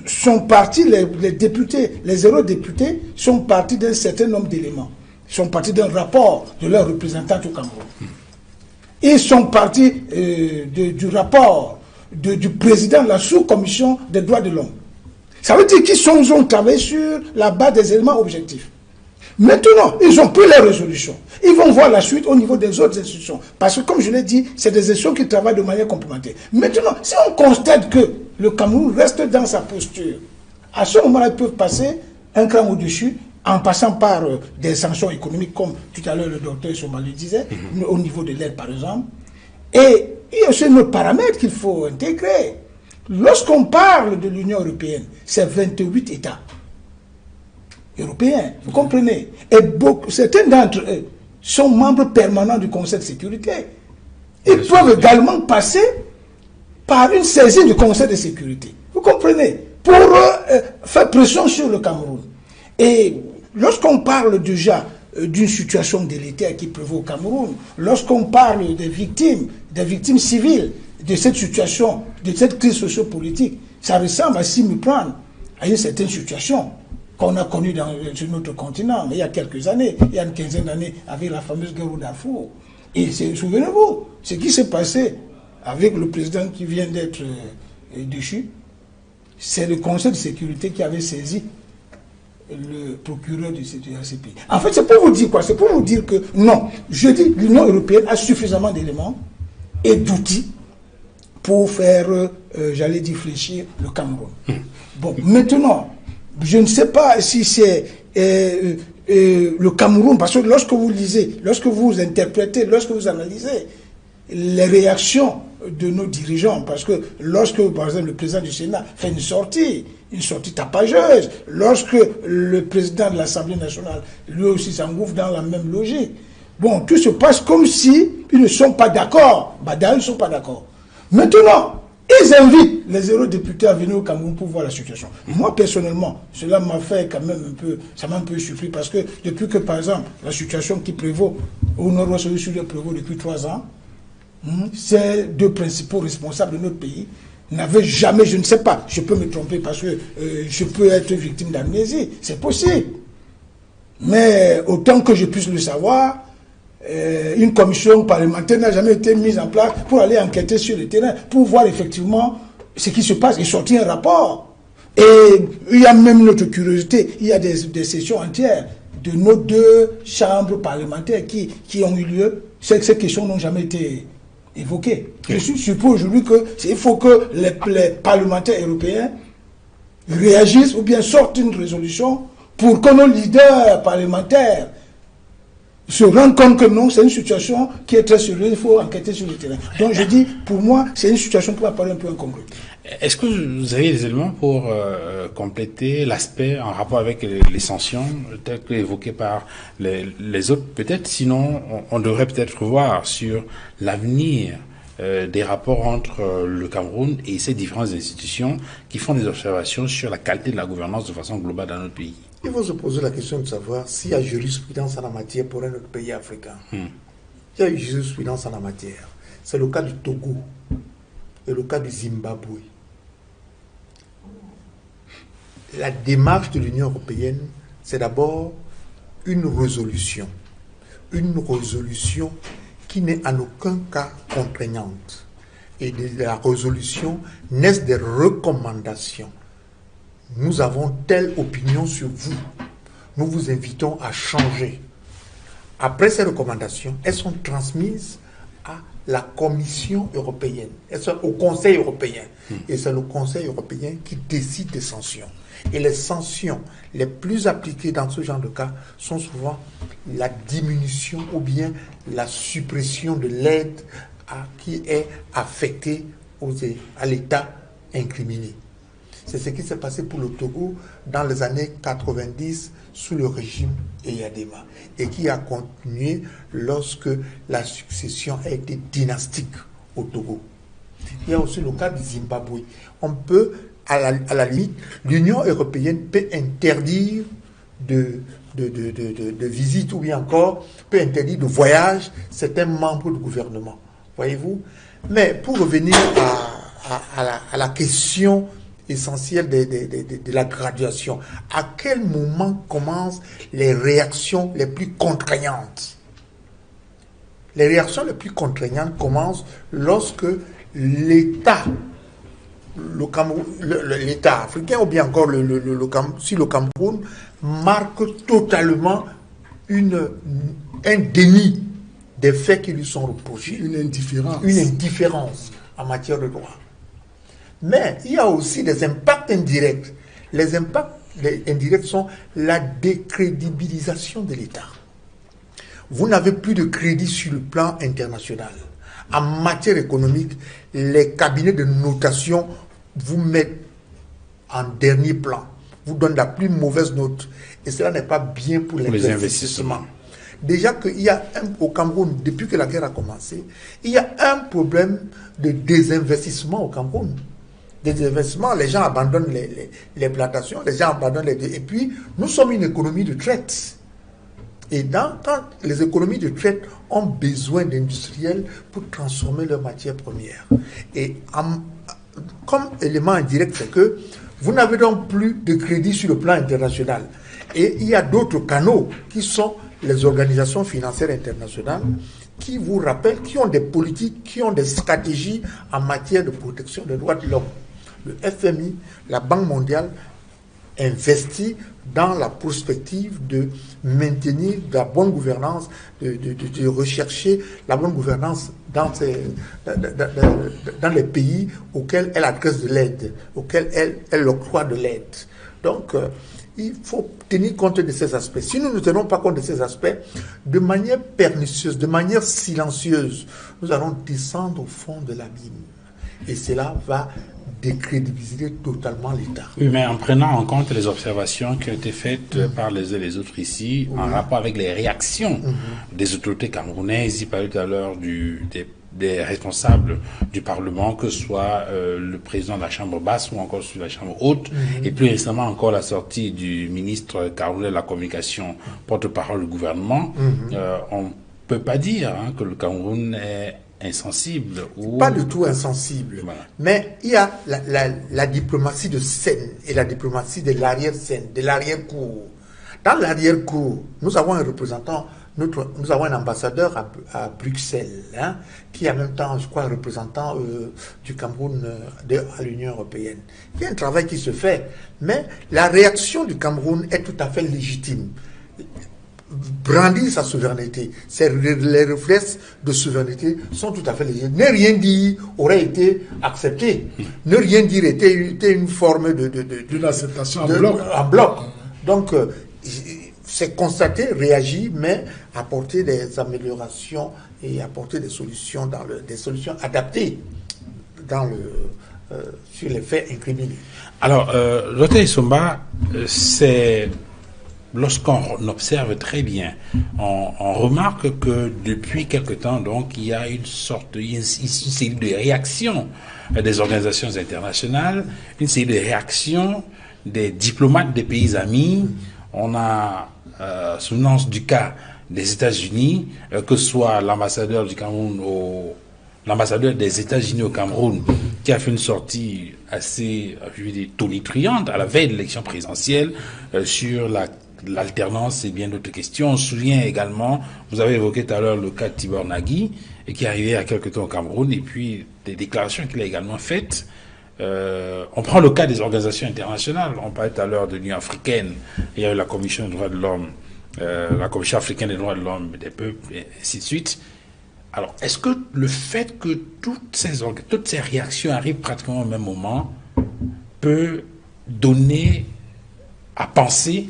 sont partis, les députés, les eurodéputés sont partis d'un certain nombre d'éléments. Ils sont partis d'un rapport de leurs représentants au Cameroun. Ils sont partis du rapport du président de la sous-commission des droits de l'homme. Ça veut dire qu'ils ont travaillé sur la base des éléments objectifs. Maintenant, ils ont pris les résolutions. Ils vont voir la suite au niveau des autres institutions. Parce que, comme je l'ai dit, c'est des institutions qui travaillent de manière complémentaire. Maintenant, si on constate que le Cameroun reste dans sa posture, à ce moment-là, ils peuvent passer un cran au-dessus en passant par des sanctions économiques, comme tout à l'heure le docteur Somba le disait, au niveau de l'aide, par exemple. Et il y a aussi un autre paramètre qu'il faut intégrer. Lorsqu'on parle de l'Union européenne, c'est 28 États européens, vous comprenez? Et certains d'entre eux sont membres permanents du Conseil de sécurité. Ils peuvent également passer par une saisine du Conseil de sécurité. Vous comprenez? Pour faire pression sur le Cameroun. Et lorsqu'on parle déjà d'une situation délétère qui prévaut au Cameroun, lorsqu'on parle des victimes civiles de cette situation, de cette crise socio-politique, ça ressemble à s'y méprendre à une certaine situation qu'on a connue sur notre continent, mais il y a quelques années, il y a une quinzaine d'années, avec la fameuse guerre au Darfour. Et souvenez-vous, ce qui s'est passé avec le président qui vient d'être déchu, c'est le Conseil de sécurité qui avait saisi le procureur du CPI. En fait, c'est pour vous dire quoi? C'est pour vous dire que non, je dis l'Union européenne a suffisamment d'éléments et d'outils pour faire, j'allais dire, fléchir le Cameroun. Bon, maintenant, je ne sais pas si c'est le Cameroun, parce que lorsque vous lisez, lorsque vous interprétez, lorsque vous analysez les réactions de nos dirigeants, parce que lorsque, par exemple, le président du Sénat fait une sortie tapageuse, lorsque le président de l'Assemblée nationale, lui aussi s'engouffre dans la même logique, bon, tout se passe comme si ils ne sont pas d'accord. D'ailleurs, ils ne sont pas d'accord. Maintenant, ils invitent les eurodéputés à venir au Cameroun pour voir la situation. Moi, personnellement, cela m'a fait quand même ça m'a un peu surpris parce que depuis que, par exemple, la situation qui prévaut au nord-ouest du Sud prévaut depuis 3 ans, ces 2 principaux responsables de notre pays n'avaient jamais, je ne sais pas, je peux me tromper parce que je peux être victime d'amnésie, c'est possible. Mais autant que je puisse le savoir, une commission parlementaire n'a jamais été mise en place pour aller enquêter sur le terrain, pour voir effectivement ce qui se passe et sortir un rapport. Et il y a même notre curiosité, il y a des sessions entières de nos 2 chambres parlementaires qui ont eu lieu. Ces questions n'ont jamais été évoquées. Je suis surpris aujourd'hui qu'il faut que les parlementaires européens réagissent ou bien sortent une résolution pour que nos leaders parlementaires se rendent compte que non, c'est une situation qui est très sérieuse, il faut enquêter sur le terrain. Donc je dis, pour moi, c'est une situation qui m'apparaît un peu incongrue. Est-ce que vous avez des éléments pour compléter l'aspect en rapport avec les sanctions telles que évoquées par les autres? Peut-être, sinon, on devrait peut-être revoir sur l'avenir des rapports entre le Cameroun et ces différentes institutions qui font des observations sur la qualité de la gouvernance de façon globale dans notre pays. Il faut se poser la question de savoir s'il y a jurisprudence en la matière pour un autre pays africain. Il y a eu jurisprudence en la matière. C'est le cas du Togo et le cas du Zimbabwe. La démarche de l'Union européenne, c'est d'abord une résolution. Une résolution qui n'est en aucun cas contraignante. Et de la résolution naissent des recommandations. Nous avons telle opinion sur vous. Nous vous invitons à changer. Après ces recommandations, elles sont transmises à la Commission européenne, elles sont au Conseil européen. Et c'est le Conseil européen qui décide des sanctions. Et les sanctions les plus appliquées dans ce genre de cas sont souvent la diminution ou bien la suppression de l'aide qui est affectée à l'État incriminé. C'est ce qui s'est passé pour le Togo dans les années 90 sous le régime Eyadema et qui a continué lorsque la succession a été dynastique au Togo. Il y a aussi le cas du Zimbabwe. On peut, à la limite, l'Union européenne peut interdire de visite ou bien encore peut interdire de voyage certains membres du gouvernement. Voyez-vous? Mais pour revenir à la question essentielle de la graduation, à quel moment commencent les réactions les plus contraignantes? Les réactions les plus contraignantes commencent lorsque l'État, l'État africain ou bien encore si le Cameroun marque totalement un déni des faits qui lui sont reprochés. Une indifférence. Une indifférence en matière de droit. Mais il y a aussi des impacts indirects. Les impacts indirects sont la décrédibilisation de l'État. Vous n'avez plus de crédit sur le plan international. En matière économique, les cabinets de notation vous mettent en dernier plan, vous donnent la plus mauvaise note. Et cela n'est pas bien pour les investissements. Déjà qu'il y a au Cameroun, depuis que la guerre a commencé, il y a un problème de désinvestissement au Cameroun. Des investissements, les gens abandonnent les plantations, les gens abandonnent et puis, nous sommes une économie de traite. Et quand les économies de traite ont besoin d'industriels pour transformer leurs matières premières. Et comme élément indirect, c'est que vous n'avez donc plus de crédit sur le plan international. Et il y a d'autres canaux qui sont les organisations financières internationales qui vous rappellent, qui ont des politiques, qui ont des stratégies en matière de protection des droits de l'homme. Le FMI, la Banque mondiale investi dans la perspective de maintenir la bonne gouvernance, de rechercher la bonne gouvernance dans les pays auxquels elle adresse de l'aide, auxquels elle octroie de l'aide. Donc, il faut tenir compte de ces aspects. Si nous ne tenons pas compte de ces aspects, de manière pernicieuse, de manière silencieuse, nous allons descendre au fond de l'abîme. Et cela va décrédibiliser totalement l'État. Oui, mais en prenant en compte les observations qui ont été faites par les uns et les autres ici, en rapport avec les réactions des autorités camerounaises, il parlait tout à l'heure des responsables du Parlement, que ce soit le président de la Chambre basse ou encore celui de la Chambre haute, et plus récemment encore la sortie du ministre camerounais de la communication, porte-parole du gouvernement. On ne peut pas dire que le Cameroun est insensible. Ou... Pas du tout insensible. Voilà. Mais il y a la diplomatie de scène et la diplomatie de l'arrière-scène, de l'arrière-cour. Dans l'arrière-cour, nous avons un représentant, nous avons un ambassadeur à Bruxelles, qui est en même temps, je crois, représentant du Cameroun à l'Union européenne. Il y a un travail qui se fait, mais la réaction du Cameroun est tout à fait légitime. Brandir sa souveraineté, les réflexes de souveraineté sont tout à fait légitimes. Ne rien dire aurait été accepté. Ne rien dire était une forme d'une acceptation en bloc. Donc, c'est constater, réagir, mais apporter des améliorations et apporter des solutions adaptées sur les faits incriminés. Alors, Dr Issoumba, c'est... Lorsqu'on observe très bien, on remarque que depuis quelque temps, donc, il y a une série de réactions des organisations internationales, une série de réactions des diplomates des pays amis. On a souvenance du cas des États-Unis, que ce soit l'ambassadeur du Cameroun l'ambassadeur des États-Unis au Cameroun, qui a fait une sortie assez, je veux dire, tonitruante à la veille de l'élection présidentielle sur l'alternance et bien d'autres questions. On se souvient également, vous avez évoqué tout à l'heure le cas de Tibor Nagui, et qui est arrivé il y a quelque temps au Cameroun, et puis des déclarations qu'il a également faites. On prend le cas des organisations internationales. On parlait tout à l'heure de l'Union africaine, il y a eu la Commission des droits de l'homme, la Commission africaine des droits de l'homme, des peuples, et ainsi de suite. Alors, est-ce que le fait que toutes ces réactions arrivent pratiquement au même moment peut donner à penser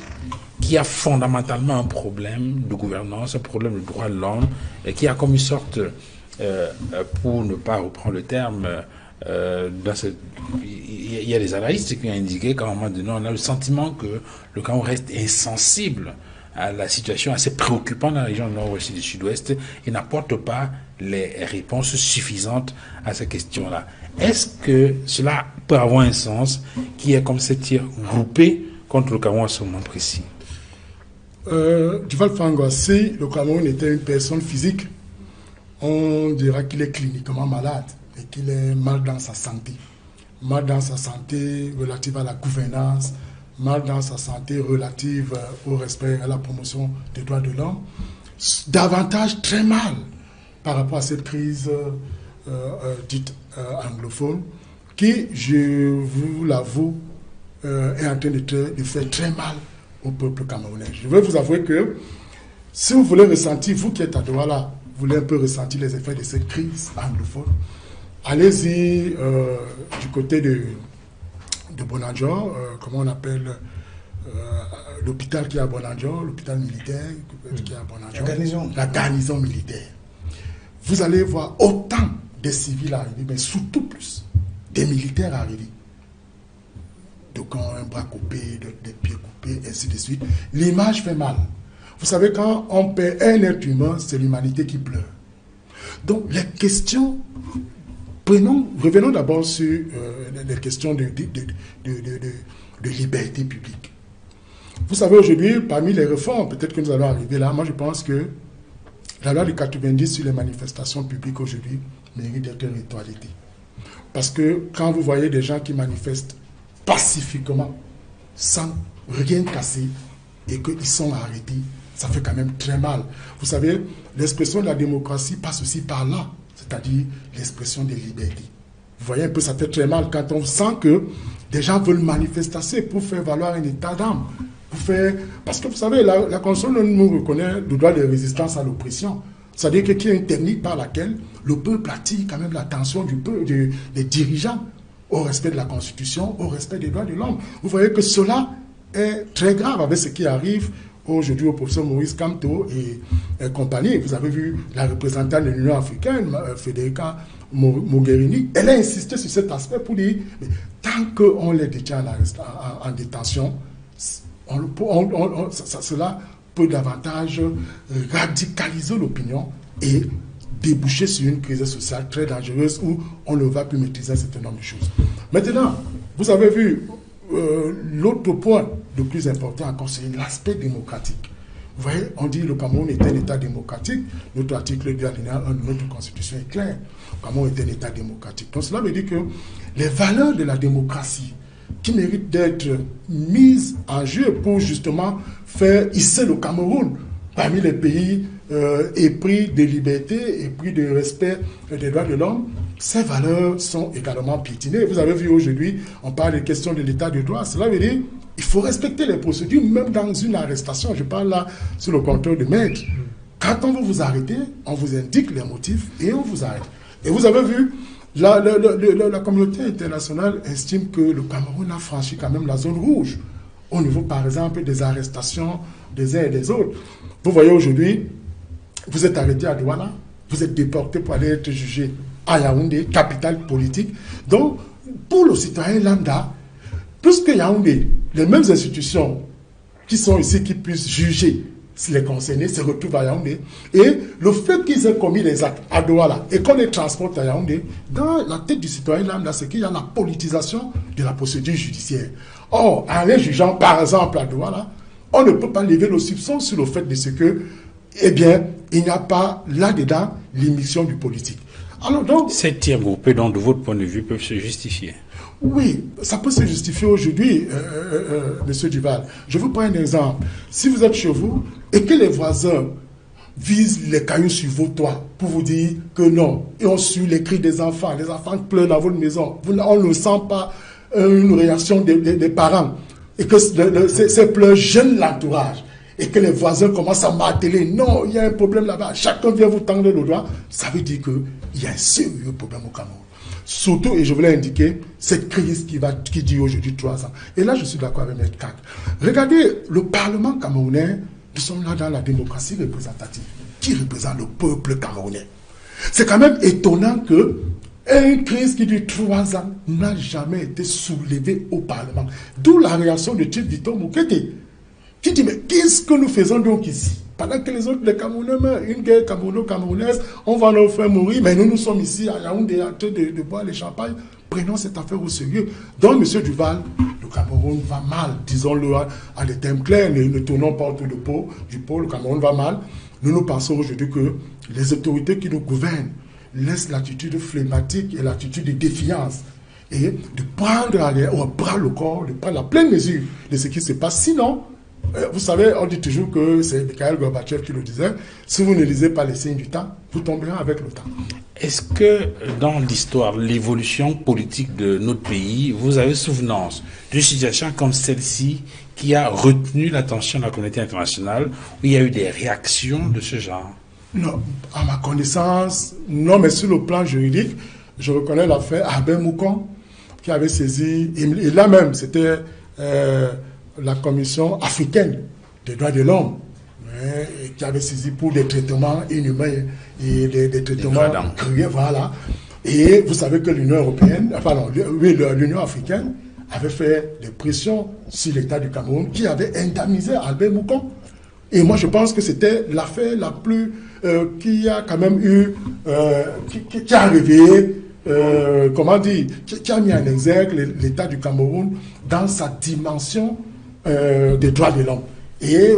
qu'il y a fondamentalement un problème de gouvernance, un problème de droits de l'homme, et qui a comme une sorte, pour ne pas reprendre le terme, il y a des analystes qui ont indiqué qu'à un moment donné, on a le sentiment que le Cameroun reste insensible à la situation assez préoccupante dans la région nord-ouest et du sud-ouest et n'apporte pas les réponses suffisantes à ces questions-là. Est-ce que cela peut avoir un sens qui est comme ce tir groupé contre le Cameroun à ce moment précis? Duval Fangwa, si le Cameroun était une personne physique, on dira qu'il est cliniquement malade et qu'il est mal dans sa santé. Mal dans sa santé relative à la gouvernance, mal dans sa santé relative au respect, à la promotion des droits de l'homme, davantage très mal par rapport à cette crise dite anglophone, qui, je vous l'avoue, est en train de faire très mal au peuple camerounais. Je veux vous avouer que si vous voulez ressentir, vous qui êtes à Douala, vous voulez un peu ressentir les effets de cette crise anglophone, allez-y du côté de Bonadjo, comment on appelle l'hôpital qui est à Bonadjo, l'hôpital militaire qui est à Bonadjo, la garnison militaire. Vous allez voir autant de civils arriver, mais surtout plus des militaires arriver. Donc un bras coupé, des pieds coupés, ainsi de suite. L'image fait mal. Vous savez, quand on perd un être humain, c'est l'humanité qui pleure. Donc les questions, revenons d'abord sur les questions de liberté publique. Vous savez, aujourd'hui, parmi les réformes, peut-être que nous allons arriver là, moi je pense que la loi de 90 sur les manifestations publiques aujourd'hui mérite d'être réactualisée. Parce que quand vous voyez des gens qui manifestent pacifiquement, sans rien casser, et qu'ils sont arrêtés, ça fait quand même très mal. Vous savez, l'expression de la démocratie passe aussi par là, c'est-à-dire l'expression des libertés. Vous voyez un peu, ça fait très mal quand on sent que des gens veulent manifester pour faire valoir un état d'âme. Parce que vous savez, la Constitution nous reconnaît le droit de résistance à l'oppression. C'est-à-dire qu'il y a une technique par laquelle le peuple attire quand même l'attention des dirigeants au respect de la Constitution, au respect des droits de l'homme. Vous voyez que cela est très grave avec ce qui arrive aujourd'hui au professeur Maurice Kamto et compagnie. Vous avez vu la représentante de l'Union africaine, Federica Mogherini, elle a insisté sur cet aspect pour dire, mais tant qu'on les détient en détention, cela peut davantage radicaliser l'opinion et déboucher sur une crise sociale très dangereuse où on ne va plus maîtriser un certain nombre de choses. Maintenant, vous avez vu l'autre point le plus important encore, c'est l'aspect démocratique. Vous voyez, on dit que le Cameroun est un État démocratique. Notre article 2 alinéa 1 de notre Constitution est clair. Le Cameroun est un État démocratique. Donc cela veut dire que les valeurs de la démocratie qui méritent d'être mises en jeu pour justement faire hisser le Cameroun parmi les pays épris de liberté, épris de respect des droits de l'homme, ces valeurs sont également piétinées. Vous avez vu aujourd'hui, on parle des questions de l'état de droit. Cela veut dire qu'il faut respecter les procédures, même dans une arrestation. Je parle là sur le contrôle de maître. Quand on veut vous arrêter, on vous indique les motifs et on vous arrête. Et vous avez vu, la communauté internationale estime que le Cameroun a franchi quand même la zone rouge au niveau, par exemple, des arrestations des uns et des autres. Vous voyez aujourd'hui, vous êtes arrêté à Douala, vous êtes déporté pour aller être jugé à Yaoundé, capitale politique. Donc, pour le citoyen lambda, plus que Yaoundé, les mêmes institutions qui sont ici, qui puissent juger si les concernés se retrouvent à Yaoundé, et le fait qu'ils aient commis les actes à Douala et qu'on les transporte à Yaoundé, dans la tête du citoyen lambda, c'est qu'il y a la politisation de la procédure judiciaire. Or, en les jugeant, par exemple, à Douala, on ne peut pas lever le soupçon sur le fait de ce que, eh bien, il n'y a pas là-dedans l'émission du politique. Alors donc, ces tiers groupés, donc, de votre point de vue, peuvent se justifier. Oui, ça peut se justifier aujourd'hui, Monsieur Duval. Je vous prends un exemple. Si vous êtes chez vous et que les voisins visent les cailloux sur vos toits pour vous dire que non, et on suit les cris des enfants, les enfants pleurent dans votre maison, on ne sent pas une réaction des parents, et que ces pleurs gênent l'entourage, et que les voisins commencent à marteler, non, il y a un problème là-bas, chacun vient vous tendre le doigt, ça veut dire qu'il y a un sérieux problème au Cameroun. Surtout, et je voulais indiquer, cette crise qui dure aujourd'hui 3 ans. Et là, je suis d'accord avec M. Kak. Regardez, le Parlement camerounais, nous sommes là dans la démocratie représentative, qui représente le peuple camerounais. C'est quand même étonnant que une crise qui dure 3 ans n'a jamais été soulevée au Parlement. D'où la réaction de Chief Victor Moukete, qui dit, mais qu'est-ce que nous faisons donc ici? Pendant que les autres, les Camerounais meurent, une guerre camerouno-camerounaise, on va leur faire mourir, mais nous sommes ici à Yaoundé en train de boire les champagnes. Prenons cette affaire au sérieux. Donc, M. Duval, le Cameroun va mal, disons-le à des termes clairs, ne tournons pas autour du pot, le Cameroun va mal. Nous pensons aujourd'hui que les autorités qui nous gouvernent laissent l'attitude flegmatique et l'attitude de défiance et de prendre au bras le corps, de prendre la pleine mesure de ce qui se passe. Sinon, vous savez, on dit toujours que c'est Mikhail Gorbatchev qui le disait, si vous ne lisez pas les signes du temps, vous tomberez avec le temps. Est-ce que dans l'histoire, l'évolution politique de notre pays, vous avez souvenance d'une situation comme celle-ci qui a retenu l'attention de la communauté internationale, où il y a eu des réactions de ce genre? Non, à ma connaissance, non, mais sur le plan juridique, je reconnais l'affaire Albert Moukon, qui avait saisi, et là même, c'était la Commission africaine des droits de l'homme, qui avait saisi pour des traitements inhumains et des traitements cruels, voilà. Et vous savez que l'Union européenne, l'Union africaine avait fait des pressions sur l'État du Cameroun qui avait indemnisé Albert Moukon. Et moi, je pense que c'était l'affaire la plus qui a quand même eu, qui a réveillé, comment dire, qui a mis en exergue l'État du Cameroun dans sa dimension des droits de l'homme. Et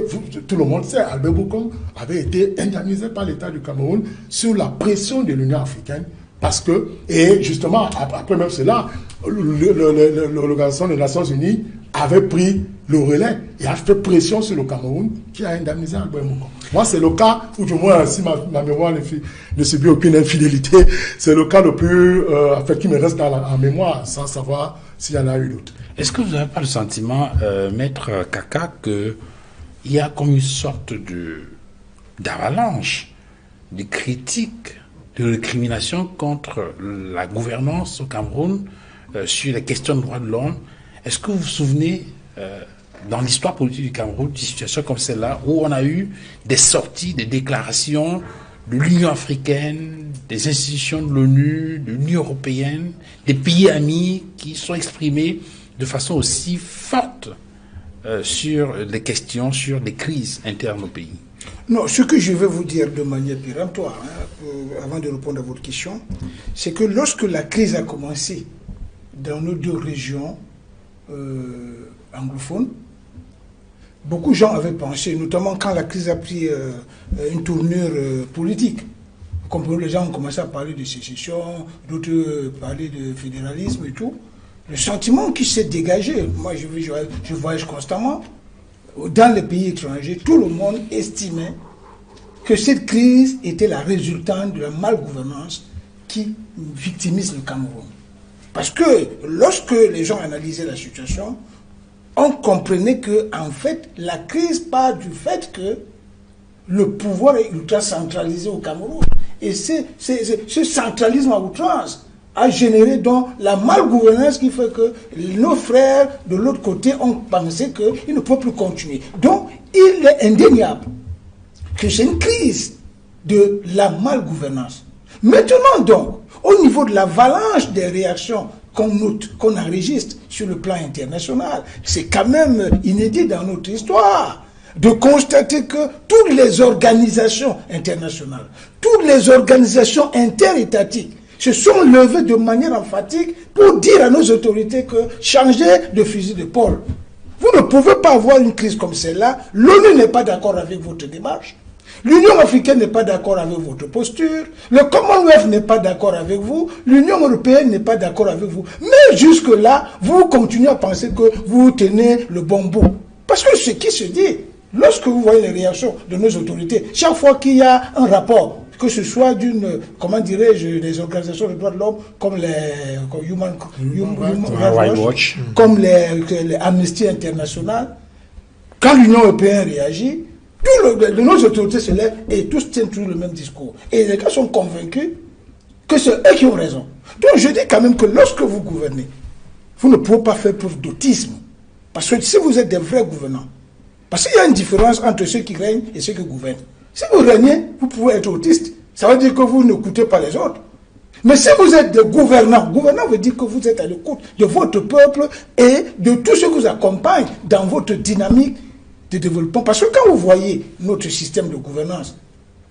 tout le monde sait, Albert Moukon avait été indemnisé par l'État du Cameroun sur la pression de l'Union africaine Parce que, et justement, après même cela, l'Organisation des Nations Unies avait pris le relais et a fait pression sur le Cameroun qui a indemnisé Albert Moko. Moi, c'est le cas où, du moins, si ma mémoire ne subit aucune infidélité, c'est le cas le plus, qui me reste en mémoire, sans savoir s'il y en a eu d'autres. Est-ce que vous n'avez pas le sentiment, Maître Kaka, qu'il y a comme une sorte d'avalanche, de critiques, de récriminations contre la gouvernance au Cameroun sur les questions de droits de l'homme? Est-ce que vous vous souvenez, dans l'histoire politique du Cameroun, d'une situation comme celle-là, où on a eu des sorties, des déclarations de l'Union africaine, des institutions de l'ONU, de l'Union européenne, des pays amis qui sont exprimés de façon aussi forte sur les questions, sur les crises internes au pays? Non, ce que je vais vous dire de manière péremptoire, avant de répondre à votre question, c'est que lorsque la crise a commencé dans nos deux régions anglophones, beaucoup de gens avaient pensé, notamment quand la crise a pris une tournure politique, comme les gens ont commencé à parler de sécession, d'autres parlaient de fédéralisme et tout, le sentiment qui s'est dégagé, moi je voyage constamment, dans les pays étrangers, tout le monde estimait que cette crise était la résultante de la malgouvernance qui victimise le Cameroun. Parce que lorsque les gens analysaient la situation, on comprenait que, en fait, la crise part du fait que le pouvoir est ultra centralisé au Cameroun. Et ce centralisme à outrance a généré donc la malgouvernance qui fait que nos frères de l'autre côté ont pensé qu'ils ne peuvent plus continuer. Donc, il est indéniable que c'est une crise de la malgouvernance. Maintenant donc, au niveau de l'avalanche des réactions qu'on note, qu'on enregistre sur le plan international, c'est quand même inédit dans notre histoire de constater que toutes les organisations internationales, toutes les organisations interétatiques se sont levées de manière emphatique pour dire à nos autorités que changez de fusil d'épaule. Vous ne pouvez pas avoir une crise comme celle-là. L'ONU n'est pas d'accord avec votre démarche. L'Union africaine n'est pas d'accord avec votre posture. Le Commonwealth n'est pas d'accord avec vous. L'Union européenne n'est pas d'accord avec vous. Mais jusque-là, vous continuez à penser que vous tenez le bon bout. Parce que ce qui se dit, lorsque vous voyez les réactions de nos autorités, chaque fois qu'il y a un rapport, que ce soit d'une, comment dirais-je, des organisations de droits de l'homme, comme les Human Rights Watch, comme les Amnesty International, quand l'Union européenne réagit, nos autorités se lèvent et tous tiennent toujours le même discours. Et les gars sont convaincus que c'est eux qui ont raison. Donc je dis quand même que lorsque vous gouvernez, vous ne pouvez pas faire preuve d'autisme. Parce que si vous êtes des vrais gouvernants, parce qu'il y a une différence entre ceux qui règnent et ceux qui gouvernent. Si vous régnez, vous pouvez être autiste. Ça veut dire que vous n'écoutez pas les autres. Mais si vous êtes des gouvernants, gouvernant veut dire que vous êtes à l'écoute de votre peuple et de tous ceux qui vous accompagnent dans votre dynamique de développement. Parce que quand vous voyez notre système de gouvernance,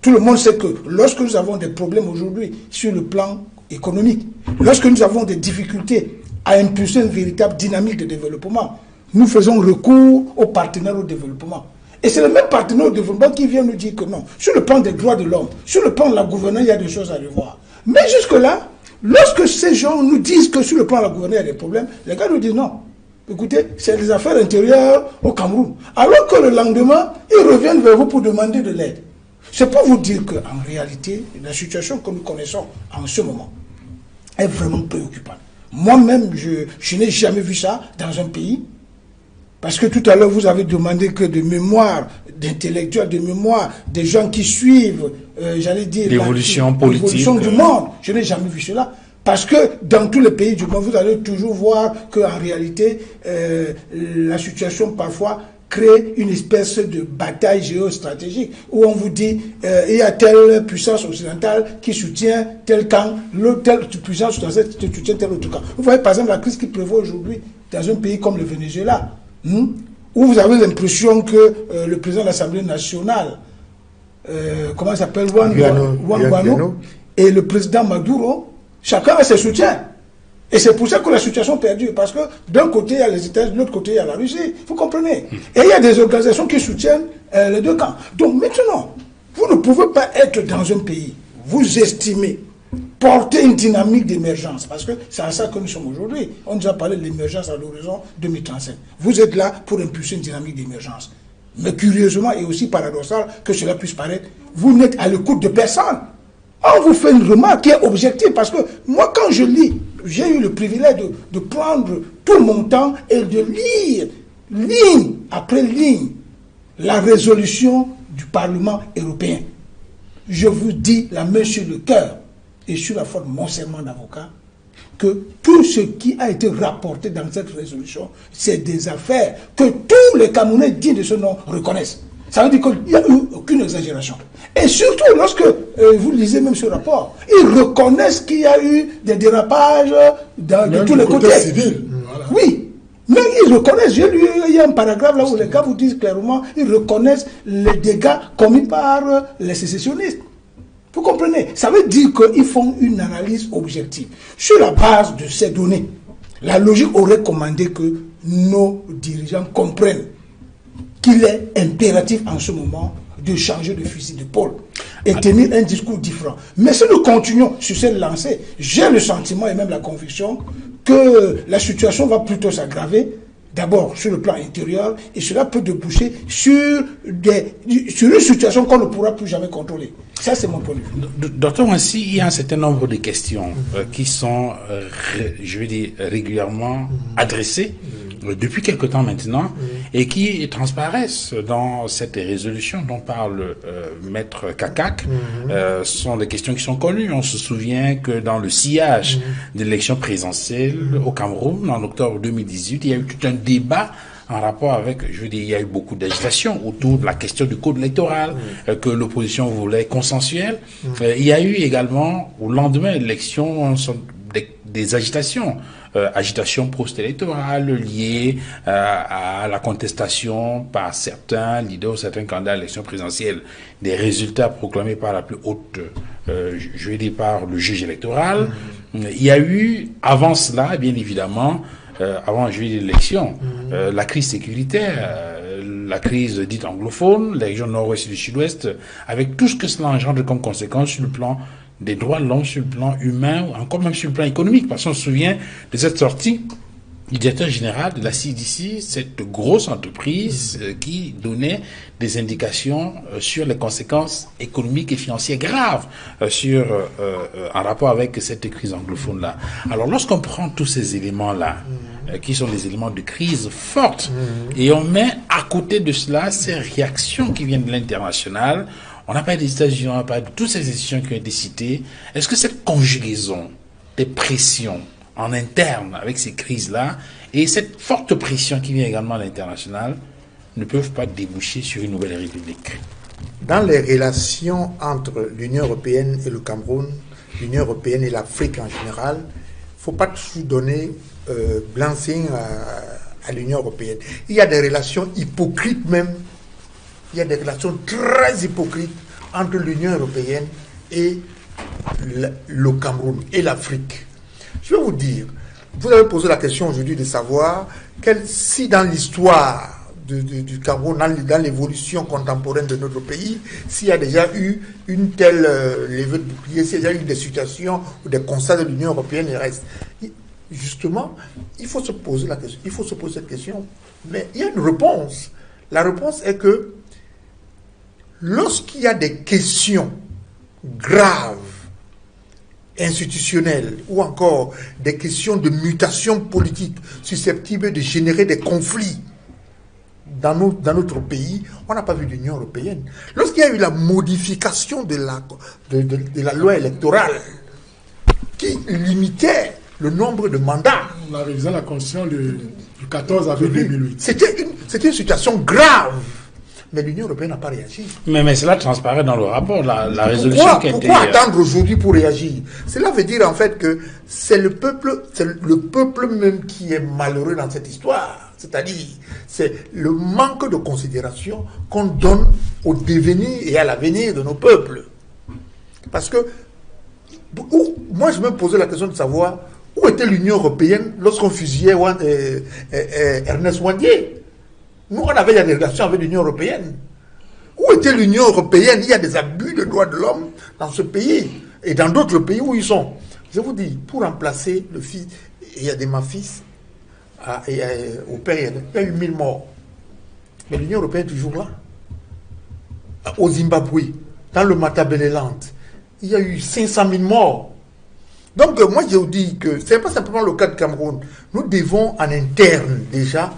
tout le monde sait que lorsque nous avons des problèmes aujourd'hui sur le plan économique, lorsque nous avons des difficultés à impulser une véritable dynamique de développement, nous faisons recours aux partenaires au développement. Et c'est le même partenaire au développement qui vient nous dire que non, sur le plan des droits de l'homme, sur le plan de la gouvernance, il y a des choses à revoir. Mais jusque-là, lorsque ces gens nous disent que sur le plan de la gouvernance, il y a des problèmes, les gars nous disent non. Écoutez, c'est les affaires intérieures au Cameroun. Alors que le lendemain, ils reviennent vers vous pour demander de l'aide. C'est pour vous dire qu'en réalité, la situation que nous connaissons en ce moment est vraiment préoccupante. Moi-même, je n'ai jamais vu ça dans un pays. Parce que tout à l'heure, vous avez demandé que de mémoire, d'intellectuels, de mémoire, des gens qui suivent, j'allais dire, l'évolution politique, l'évolution du monde. Je n'ai jamais vu cela. Parce que dans tous les pays du monde, vous allez toujours voir qu'en réalité, la situation parfois crée une espèce de bataille géostratégique où on vous dit il y a telle puissance occidentale qui soutient tel camp, telle puissance occidentale qui soutient tel autre camp. Vous voyez par exemple la crise qui prévaut aujourd'hui dans un pays comme le Venezuela, où vous avez l'impression que le président de l'Assemblée nationale, comment il s'appelle, Juan Guaido, et le président Maduro, chacun a ses soutiens. Et c'est pour ça que la situation perdure. Parce que d'un côté, il y a les États-Unis, de l'autre côté, il y a la Russie. Vous comprenez? Et il y a des organisations qui soutiennent les deux camps. Donc maintenant, vous ne pouvez pas être dans un pays. Vous estimez porter une dynamique d'émergence. Parce que c'est à ça que nous sommes aujourd'hui. On nous a parlé de l'émergence à l'horizon 2035. Vous êtes là pour impulser une dynamique d'émergence. Mais curieusement et aussi paradoxal que cela puisse paraître, vous n'êtes à l'écoute de personne. On vous fait une remarque qui est objective. Parce que moi, quand je lis, j'ai eu le privilège de prendre tout mon temps et de lire, ligne après ligne, la résolution du Parlement européen. Je vous dis la main sur le cœur et sur la foi de mon serment d'avocat que tout ce qui a été rapporté dans cette résolution, c'est des affaires que tous les Camerounais dignes de ce nom reconnaissent. Ça veut dire qu'il n'y a eu aucune exagération. Et surtout, lorsque vous lisez même ce rapport, ils reconnaissent qu'il y a eu des dérapages de tous les côtés. Civil. Voilà. Oui. Mais ils reconnaissent, j'ai lu, il y a un paragraphe là où les gars vous disent clairement, ils reconnaissent les dégâts commis par les sécessionnistes. Vous comprenez? Ça veut dire qu'ils font une analyse objective. Sur la base de ces données, la logique aurait commandé que nos dirigeants comprennent qu'il est impératif en ce moment de changer de fusil d'épaule et tenir un discours différent. Mais si nous continuons sur cette lancée, j'ai le sentiment et même la conviction que la situation va plutôt s'aggraver, d'abord sur le plan intérieur, et cela peut déboucher sur une situation qu'on ne pourra plus jamais contrôler. Ça, c'est mon point de vue. Docteur Wansi, il y a un certain nombre de questions qui sont, je vais dire, régulièrement adressées depuis quelque temps maintenant et qui transparaissent dans cette résolution dont parle Maître Kakak. Sont des questions qui sont connues. On se souvient que dans le sillage de l'élection présidentielle au Cameroun en octobre 2018, il y a eu tout un débat en rapport avec, je veux dire, il y a eu beaucoup d'agitation autour de la question du code électoral que l'opposition voulait consensuel. Il y a eu également, au lendemain de l'élection, des agitations. Agitation post-électorale liée à la contestation par certains leaders, certains candidats à l'élection présidentielle des résultats proclamés par la plus haute, je vais dire par le juge électoral. Il y a eu, avant cela, bien évidemment, avant l'élection, la crise sécuritaire, la crise dite anglophone, les régions nord-ouest et du sud-ouest, avec tout ce que cela engendre comme conséquence sur le plan des droits de l'homme, sur le plan humain, ou encore même sur le plan économique. Parce qu'on se souvient de cette sortie du directeur général de la CDC, cette grosse entreprise qui donnait des indications sur les conséquences économiques et financières graves en rapport avec cette crise anglophone-là. Alors lorsqu'on prend tous ces éléments-là, qui sont des éléments de crise forte, et on met à côté de cela ces réactions qui viennent de l'international, on n'a pas des États-Unis, on n'a pas de toutes ces institutions qui ont été citées. Est-ce que cette conjugaison des pressions en interne avec ces crises-là et cette forte pression qui vient également de l'international ne peuvent pas déboucher sur une nouvelle république? Dans les relations entre l'Union européenne et le Cameroun, l'Union européenne et l'Afrique en général, il ne faut pas toujours donner blanc-seing à l'Union européenne. Il y a des relations hypocrites même. Il y a des relations très hypocrites entre l'Union européenne et le Cameroun et l'Afrique. Je vais vous dire, vous avez posé la question aujourd'hui de savoir si dans l'histoire du Cameroun, dans l'évolution contemporaine de notre pays, s'il y a déjà eu une telle levée de bouclier, s'il y a déjà eu des situations ou des constats de l'Union européenne et reste. Justement, il faut se poser la question, il faut se poser cette question. Mais il y a une réponse. La réponse est que lorsqu'il y a des questions graves, institutionnelles, ou encore des questions de mutation politique susceptibles de générer des conflits dans notre pays, on n'a pas vu l'Union européenne. Lorsqu'il y a eu la modification de la loi électorale qui limitait le nombre de mandats, on a révisé la Constitution du 14 avril 2008. C'était une situation grave. Mais l'Union européenne n'a pas réagi. Mais cela transparaît dans le rapport, la résolution qui a été... Pourquoi attendre aujourd'hui pour réagir? Cela veut dire en fait que c'est le peuple même qui est malheureux dans cette histoire. C'est-à-dire, c'est le manque de considération qu'on donne au devenir et à l'avenir de nos peuples. Parce que, moi je me posais la question de savoir où était l'Union européenne lorsqu'on fusillait Ernest Ouandié. Nous, on avait des relations avec l'Union européenne. Où était l'Union européenne? Il y a des abus de droits de l'homme dans ce pays. Et dans d'autres pays où ils sont. Je vous dis, pour remplacer le fils, il y a des mafis, au père, il y a eu 1000 morts. Mais l'Union européenne est toujours là. Au Zimbabwe, dans le Matabeleland, il y a eu 500 000 morts. Donc, moi, je vous dis que ce n'est pas simplement le cas de Cameroun. Nous devons, en interne, déjà,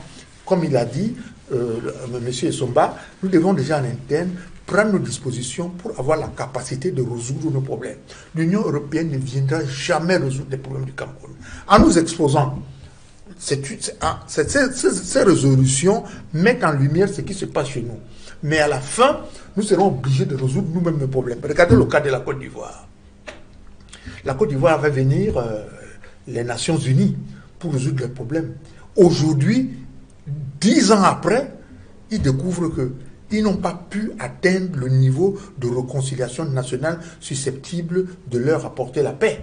comme il a dit, M. Essomba, nous devons déjà, en interne, prendre nos dispositions pour avoir la capacité de résoudre nos problèmes. L'Union européenne ne viendra jamais résoudre les problèmes du Cameroun. En nous exposant, ces résolutions mettent en lumière ce qui se passe chez nous. Mais à la fin, nous serons obligés de résoudre nous-mêmes nos problèmes. Regardez le cas de la Côte d'Ivoire. La Côte d'Ivoire va venir les Nations Unies pour résoudre les problèmes. Aujourd'hui, 10 ans après, ils découvrent qu'ils n'ont pas pu atteindre le niveau de réconciliation nationale susceptible de leur apporter la paix.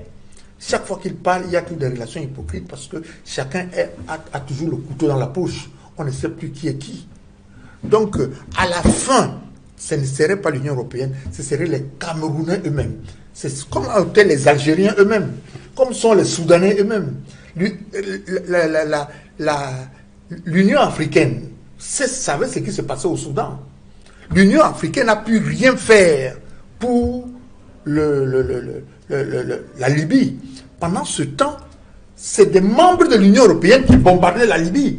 Chaque fois qu'ils parlent, il y a toutes des relations hypocrites parce que chacun a toujours le couteau dans la poche. On ne sait plus qui est qui. Donc, à la fin, ce ne serait pas l'Union européenne, ce seraient les Camerounais eux-mêmes. C'est comme étaient les Algériens eux-mêmes, comme sont les Soudanais eux-mêmes. L'Union africaine savait ce qui se passait au Soudan. L'Union africaine n'a pu rien faire pour la Libye. Pendant ce temps, c'est des membres de l'Union européenne qui bombardaient la Libye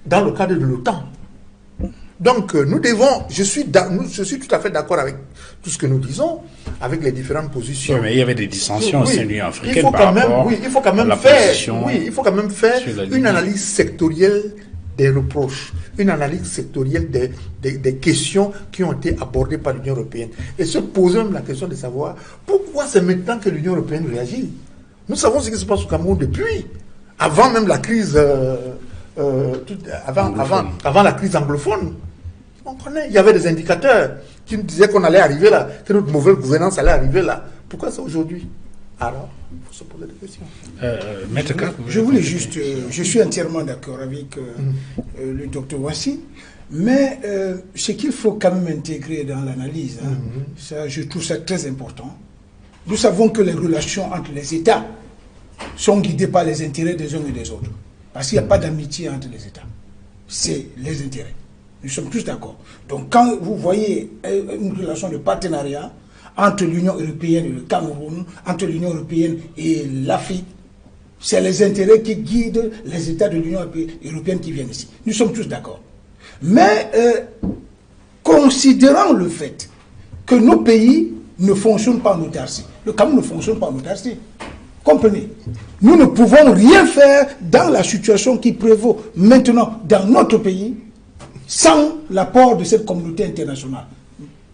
dans le cadre de l'OTAN. Donc, nous devons, je suis tout à fait d'accord avec tout ce que nous disons, avec les différentes positions. Oui, mais il y avait des dissensions au sein de l'Union africaine il faut quand même faire une analyse sectorielle des reproches, une analyse sectorielle des questions qui ont été abordées par l'Union européenne. Et se poser même la question de savoir pourquoi c'est maintenant que l'Union européenne réagit. Nous savons ce qui se passe au Cameroun depuis, avant même la crise, avant la crise anglophone. On connaît, il y avait des indicateurs qui nous disaient qu'on allait arriver là, que notre mauvaise gouvernance allait arriver là. Pourquoi c'est aujourd'hui? Alors, il faut se poser des questions. Je voulais juste, je suis entièrement d'accord avec le docteur Ouassi, mais ce qu'il faut quand même intégrer dans l'analyse, ça, je trouve ça très important. Nous savons que les relations entre les États sont guidées par les intérêts des uns et des autres. Parce qu'il n'y a pas d'amitié entre les États. C'est les intérêts. Nous sommes tous d'accord. Donc quand vous voyez une relation de partenariat entre l'Union européenne et le Cameroun, entre l'Union européenne et l'Afrique, c'est les intérêts qui guident les États de l'Union européenne qui viennent ici. Nous sommes tous d'accord. Mais considérant le fait que nos pays ne fonctionnent pas en autarcie, le Cameroun ne fonctionne pas en autarcie, comprenez, nous ne pouvons rien faire dans la situation qui prévaut maintenant dans notre pays sans l'apport de cette communauté internationale.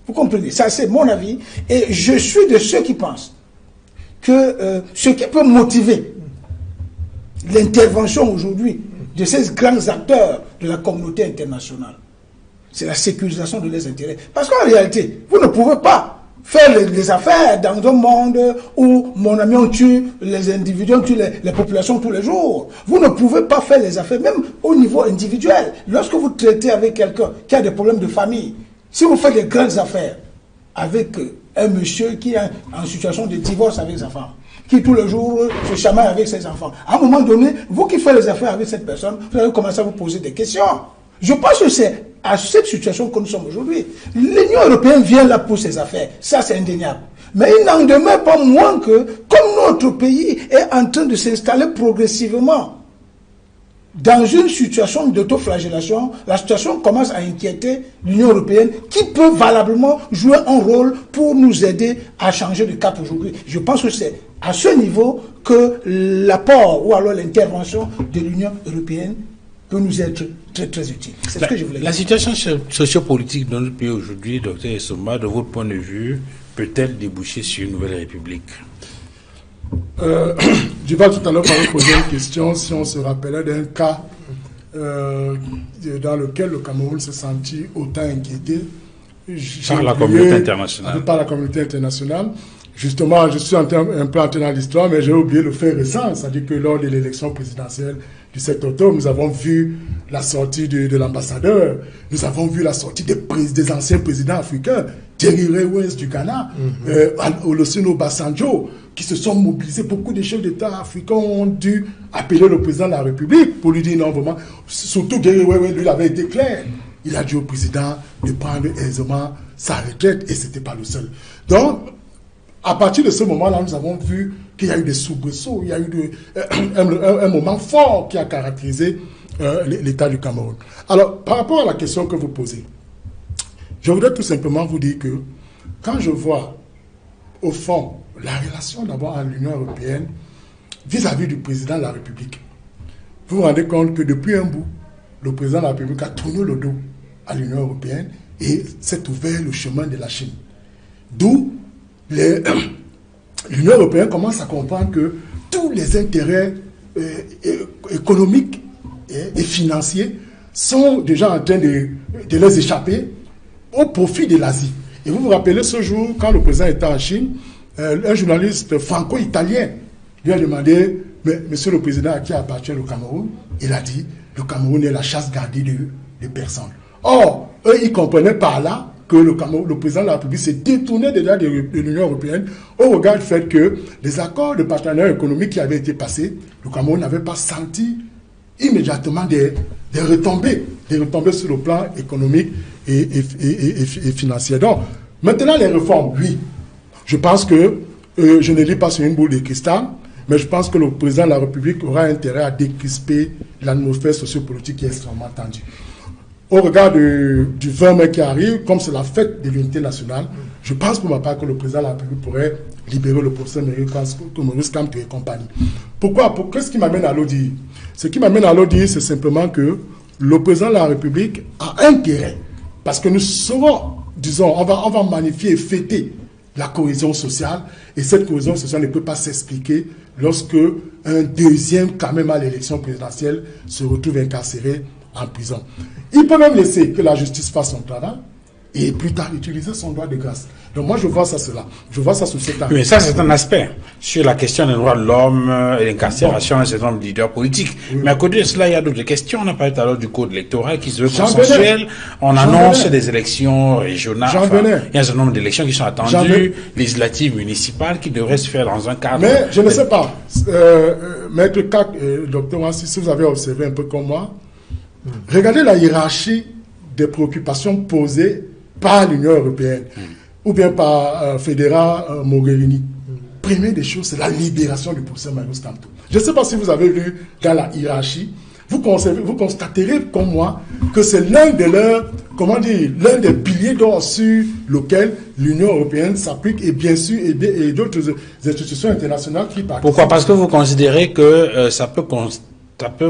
Vous comprenez? Ça, c'est mon avis. Et je suis de ceux qui pensent que ce qui peut motiver l'intervention aujourd'hui de ces grands acteurs de la communauté internationale, c'est la sécurisation de leurs intérêts. Parce qu'en réalité, vous ne pouvez pas faire les affaires dans un monde où, mon ami, on tue les individus, on tue les populations tous les jours. Vous ne pouvez pas faire les affaires, même au niveau individuel. Lorsque vous traitez avec quelqu'un qui a des problèmes de famille, si vous faites des grandes affaires avec un monsieur qui est en situation de divorce avec sa femme, qui tous les jours se chamaille avec ses enfants, à un moment donné, vous qui faites les affaires avec cette personne, vous allez commencer à vous poser des questions. Je pense que c'est à cette situation que nous sommes aujourd'hui. L'Union européenne vient là pour ses affaires. Ça, c'est indéniable. Mais il n'en demeure pas moins que, comme notre pays est en train de s'installer progressivement dans une situation d'autoflagellation, la situation commence à inquiéter l'Union européenne qui peut valablement jouer un rôle pour nous aider à changer de cap aujourd'hui. Je pense que c'est à ce niveau que l'apport ou alors l'intervention de l'Union européenne peut nous être très très utile. C'est ce que je voulais dire. La situation sociopolitique dans notre pays aujourd'hui, Dr Essomba, de votre point de vue, peut-elle déboucher sur une nouvelle république? Duval tout à l'heure m'avait posé une question si on se rappelait d'un cas dans lequel le Cameroun s'est senti autant inquiété par la communauté internationale. Par la communauté internationale. Justement, je suis un peu entré dans l'histoire, mais j'ai oublié le fait récent, c'est-à-dire que lors de l'élection présidentielle du 7 octobre, nous avons vu la sortie de l'ambassadeur, nous avons vu la sortie des anciens présidents africains, Thierry Rewes du Ghana, Olusegun Obasanjo, qui se sont mobilisés. Beaucoup de chefs d'État africains ont dû appeler le président de la République pour lui dire non, vraiment, surtout Thierry Rewes, lui, il avait été clair. Il a dit au président de prendre aisément sa retraite et ce n'était pas le seul. Donc, à partir de ce moment-là, nous avons vu qu'il y a eu des soubresauts, il y a eu un moment fort qui a caractérisé l'État du Cameroun. Alors, par rapport à la question que vous posez, je voudrais tout simplement vous dire que quand je vois, au fond, la relation d'abord à l'Union européenne vis-à-vis du président de la République, vous vous rendez compte que depuis un bout, le président de la République a tourné le dos à l'Union européenne et s'est ouvert le chemin de la Chine. D'où l'Union européenne commence à comprendre que tous les intérêts économiques et financiers sont déjà en train de les échapper au profit de l'Asie. Et vous vous rappelez ce jour, quand le président était en Chine, un journaliste franco-italien lui a demandé, mais monsieur le président, à qui appartient le Cameroun? Il a dit, le Cameroun est la chasse gardée de personnes. Or, eux, ils comprenaient par là que le président de la République s'est détourné déjà de l'Union européenne au regard du fait que les accords de partenariat économique qui avaient été passés, le Cameroun n'avait pas senti immédiatement des retombées sur le plan économique et financier. Donc, maintenant les réformes, oui. Je pense que, je ne lis pas sur une boule de cristal, mais je pense que le président de la République aura intérêt à décrisper l'atmosphère sociopolitique qui est extrêmement tendue. Au regard du 20 mai qui arrive, comme c'est la fête de l'unité nationale, je pense pour ma part que le président de la République pourrait libérer le professeur Maurice Kamto et compagnie. Pourquoi? Qu'est-ce qui m'amène à le dire? Ce qui m'amène à le dire, c'est simplement que le président de la République a intérêt, parce que nous serons, disons, on va magnifier et fêter la cohésion sociale, et cette cohésion sociale ne peut pas s'expliquer lorsque un deuxième, quand même à l'élection présidentielle, se retrouve incarcéré en prison. Il peut même laisser que la justice fasse son travail et plus tard utiliser son droit de grâce. Donc moi je vois ça je vois ça sous cet angle. Mais ça c'est un aspect sur la question des droits de l'homme et l'incarcération d'un certain nombre de leaders politiques. Oui. Mais à côté de cela, il y a d'autres questions. On a parlé tout à l'heure du code électoral qui se veut consensuel. On annonce des élections régionales. Il y a un certain nombre d'élections qui sont attendues, législatives, municipales, qui devraient se faire dans un cadre. Mais je ne sais pas. Maître Kak, docteur Wansi, si vous avez observé un peu comme moi, regardez la hiérarchie des préoccupations posées par l'Union européenne ou bien par Federa Mogherini. Première des choses, c'est la libération du professeur Maurice Kamto. Je ne sais pas si vous avez vu dans la hiérarchie, vous constaterez comme moi que c'est l'un des piliers d'or sur lequel l'Union européenne s'applique et bien sûr et d'autres institutions internationales qui participent. Pourquoi? Parce que vous considérez que ça peut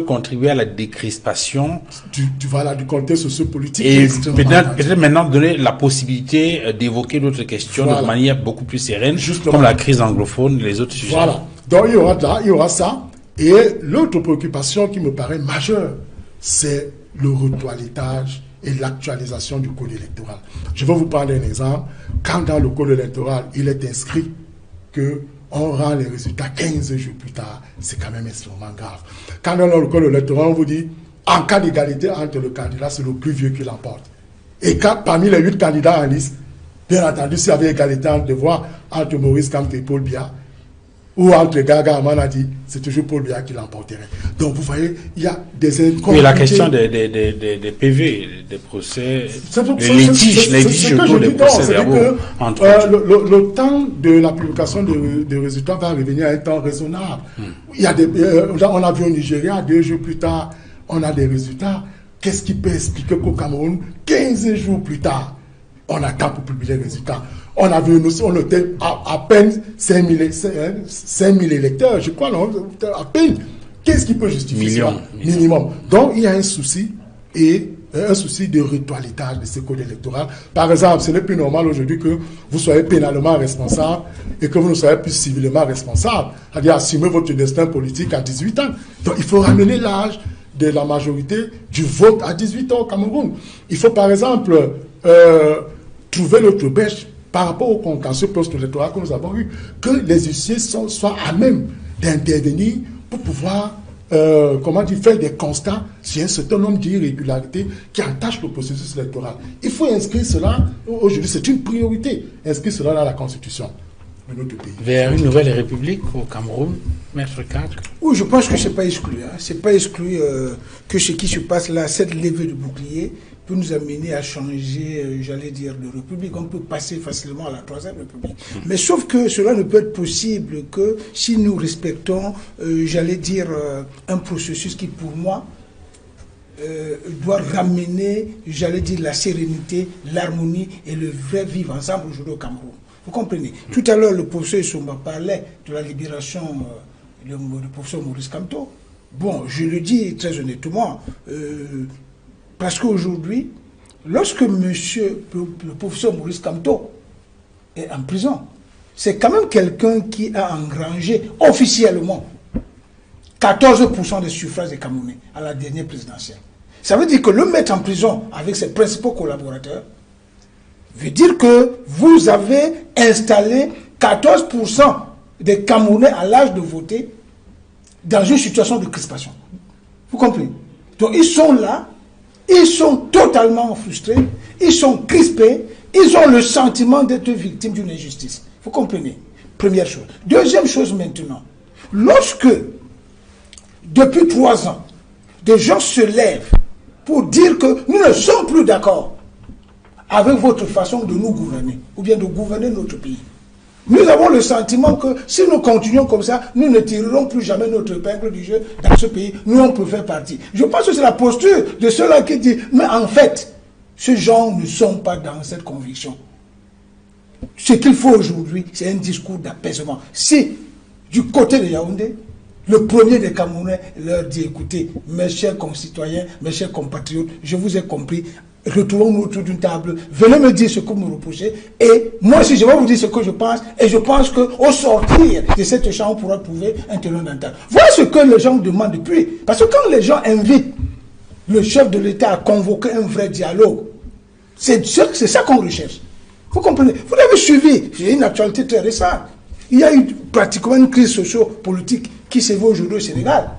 contribuer à la décrispation du contexte sociopolitique. Et peut-être maintenant donner la possibilité d'évoquer d'autres questions de manière beaucoup plus sereine, comme la crise anglophone et les autres sujets. Voilà. Donc il y aura ça. Et l'autre préoccupation qui me paraît majeure, c'est le retoilettage et l'actualisation du code électoral. Je vais vous prendre un exemple. Quand dans le code électoral, il est inscrit que on rend les résultats 15 jours plus tard, c'est quand même extrêmement grave. Quand dans le code électoral, on vous dit, en cas d'égalité entre le candidat, c'est le plus vieux qui l'emporte. Et parmi les 8 candidats en liste, bien entendu, s'il y avait égalité de voix entre Maurice Kamto et Paul Biya, ou entre Gaga Amanadi, c'est toujours Paul Biya qui l'emporterait. Donc vous voyez, il y a des incompréhensions. Oui, la question des PV, des procès, les litiges autour des procès verbaux. Le temps de la publication des résultats va revenir à un temps raisonnable. Il y a on a vu au Nigeria, 2 jours plus tard, on a des résultats. Qu'est-ce qui peut expliquer qu'au Cameroun, 15 jours plus tard, on attend pour publier les résultats? On a vu, on était à peine 5 000 électeurs, je crois, non, à peine. Qu'est-ce qui peut justifier ça? Minimum. Donc, il y a un souci, et un souci de retoilettage de ce code électoral. Par exemple, ce n'est plus normal aujourd'hui que vous soyez pénalement responsable et que vous ne soyez plus civilement responsable. C'est-à-dire assumer votre destin politique à 18 ans. Donc, il faut ramener l'âge de la majorité du vote à 18 ans au Cameroun. Il faut, par exemple, trouver l'autre bêche par rapport au contentieux post-électoral que nous avons eu, que les huissiers soient à même d'intervenir pour pouvoir faire des constats sur un certain nombre d'irrégularités qui entachent le processus électoral. Il faut inscrire cela, aujourd'hui c'est une priorité, inscrire cela dans la Constitution de notre pays. Vers une nouvelle république au Cameroun, Maître Kak? Oui, je pense que ce n'est pas exclu. Ce n'est pas exclu que ce qui se passe là, cette levée de bouclier, peut nous amener à changer, j'allais dire, de république. On peut passer facilement à la troisième république. Mais sauf que cela ne peut être possible que si nous respectons, j'allais dire, un processus qui, pour moi, doit ramener, j'allais dire, la sérénité, l'harmonie et le vrai vivre ensemble aujourd'hui au Cameroun. Vous comprenez? Tout à l'heure, le professeur Soumba parlait de la libération du professeur Maurice Kamto. Bon, je le dis très honnêtement, parce qu'aujourd'hui, lorsque le professeur Maurice Kamto est en prison, c'est quand même quelqu'un qui a engrangé officiellement 14% des suffrages des Camerounais à la dernière présidentielle. Ça veut dire que le mettre en prison avec ses principaux collaborateurs veut dire que vous avez installé 14% des Camerounais à l'âge de voter dans une situation de crispation. Vous comprenez? Donc ils sont là, ils sont totalement frustrés, ils sont crispés, ils ont le sentiment d'être victimes d'une injustice. Vous comprenez? Première chose. Deuxième chose maintenant, lorsque, depuis 3 ans, des gens se lèvent pour dire que nous ne sommes plus d'accord avec votre façon de nous gouverner, ou bien de gouverner notre pays. Nous avons le sentiment que si nous continuons comme ça, nous ne tirerons plus jamais notre épingle du jeu dans ce pays. Nous, on peut faire partie. Je pense que c'est la posture de ceux-là qui disent, mais en fait, ces gens ne sont pas dans cette conviction. Ce qu'il faut aujourd'hui, c'est un discours d'apaisement. Si, du côté de Yaoundé, le premier des Camerounais leur dit, écoutez, mes chers concitoyens, mes chers compatriotes, je vous ai compris, retrouvons-nous autour d'une table, venez me dire ce que vous me reprochez, et moi aussi je vais vous dire ce que je pense, et je pense qu'au sortir de cet échange, on pourra trouver un terrain d'entente. Voilà ce que les gens demandent depuis. Parce que quand les gens invitent le chef de l'État à convoquer un vrai dialogue, c'est ça qu'on recherche. Vous comprenez? Vous l'avez suivi, j'ai une actualité très récente. Il y a eu pratiquement une crise socio-politique qui s'est vue aujourd'hui au Sénégal.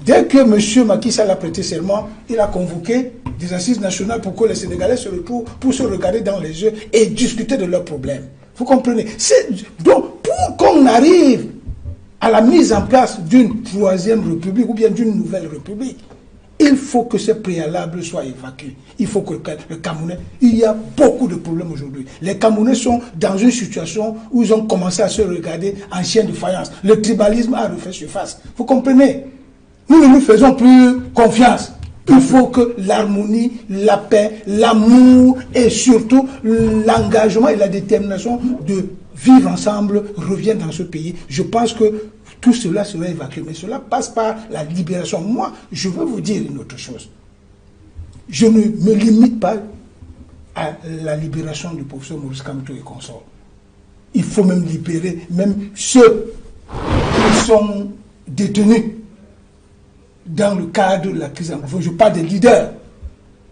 Dès que M. Macky Sall a prêté serment, il a convoqué des assises nationales pour que les Sénégalais se retrouvent, pour se regarder dans les yeux et discuter de leurs problèmes. Vous comprenez? Donc, pour qu'on arrive à la mise en place d'une troisième république ou bien d'une nouvelle république, il faut que ces préalables soient évacués. Il faut que le Camerounais... Il y a beaucoup de problèmes aujourd'hui. Les Camerounais sont dans une situation où ils ont commencé à se regarder en chien de faïence. Le tribalisme a refait surface. Vous comprenez? Nous ne nous faisons plus confiance. Il faut que l'harmonie, la paix, l'amour et surtout l'engagement et la détermination de vivre ensemble reviennent dans ce pays. Je pense que tout cela sera évacué. Mais cela passe par la libération. Moi, je veux vous dire une autre chose. Je ne me limite pas à la libération du professeur Maurice Kamto et consorts. Il faut même libérer même ceux qui sont détenus dans le cadre de la crise anglophone. Je parle des leaders.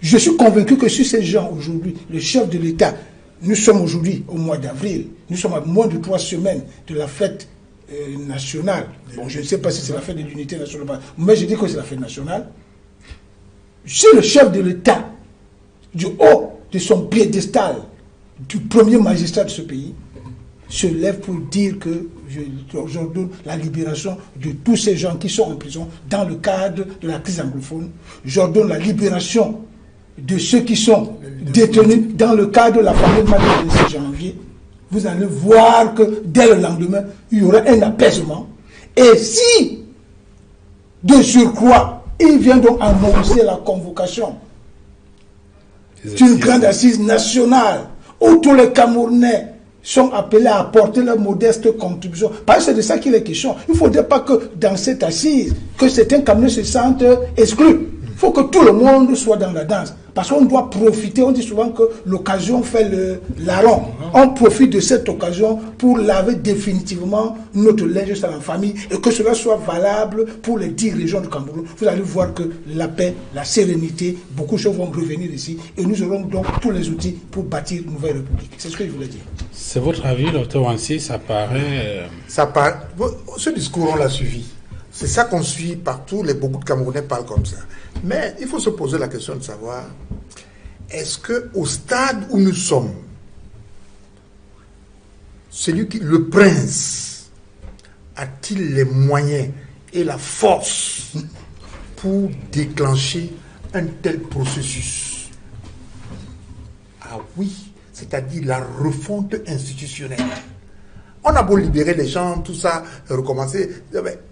Je suis convaincu que si ces gens aujourd'hui, le chef de l'État, nous sommes aujourd'hui au mois d'avril, nous sommes à moins de 3 semaines de la fête nationale. Bon, je ne sais pas si c'est la fête de l'unité nationale, mais je dis que c'est la fête nationale. Si le chef de l'État, du haut de son piédestal, du premier magistrat de ce pays, se lève pour dire que j'ordonne la libération de tous ces gens qui sont en prison dans le cadre de la crise anglophone. J'ordonne la libération de ceux qui sont détenus dans le cadre de la famille du 26 janvier. Vous allez voir que dès le lendemain, il y aura un apaisement. Et si, de surcroît, il vient donc annoncer la convocation d'une grande assise nationale où tous les Camerounais sont appelés à apporter leur modeste contribution. Parce que c'est de ça qu'il est question. Il ne faudrait pas que dans cette assise, que certains Camerounais se sentent exclus. Il faut que tout le monde soit dans la danse. Parce qu'on doit profiter, on dit souvent que l'occasion fait le larron. On profite de cette occasion pour laver définitivement notre linge dans la famille et que cela soit valable pour les 10 régions du Cameroun. Vous allez voir que la paix, la sérénité, beaucoup de choses vont revenir ici et nous aurons donc tous les outils pour bâtir une nouvelle république. C'est ce que je voulais dire. C'est votre avis, Dr Wansi, ça paraît... Ce discours, on l'a suivi. C'est ça qu'on suit partout, beaucoup de Camerounais parlent comme ça. Mais il faut se poser la question de savoir, est-ce qu'au stade où nous sommes, le prince, a-t-il les moyens et la force pour déclencher un tel processus? Ah oui, c'est-à-dire la refonte institutionnelle. On a beau libérer les gens, tout ça, recommencer.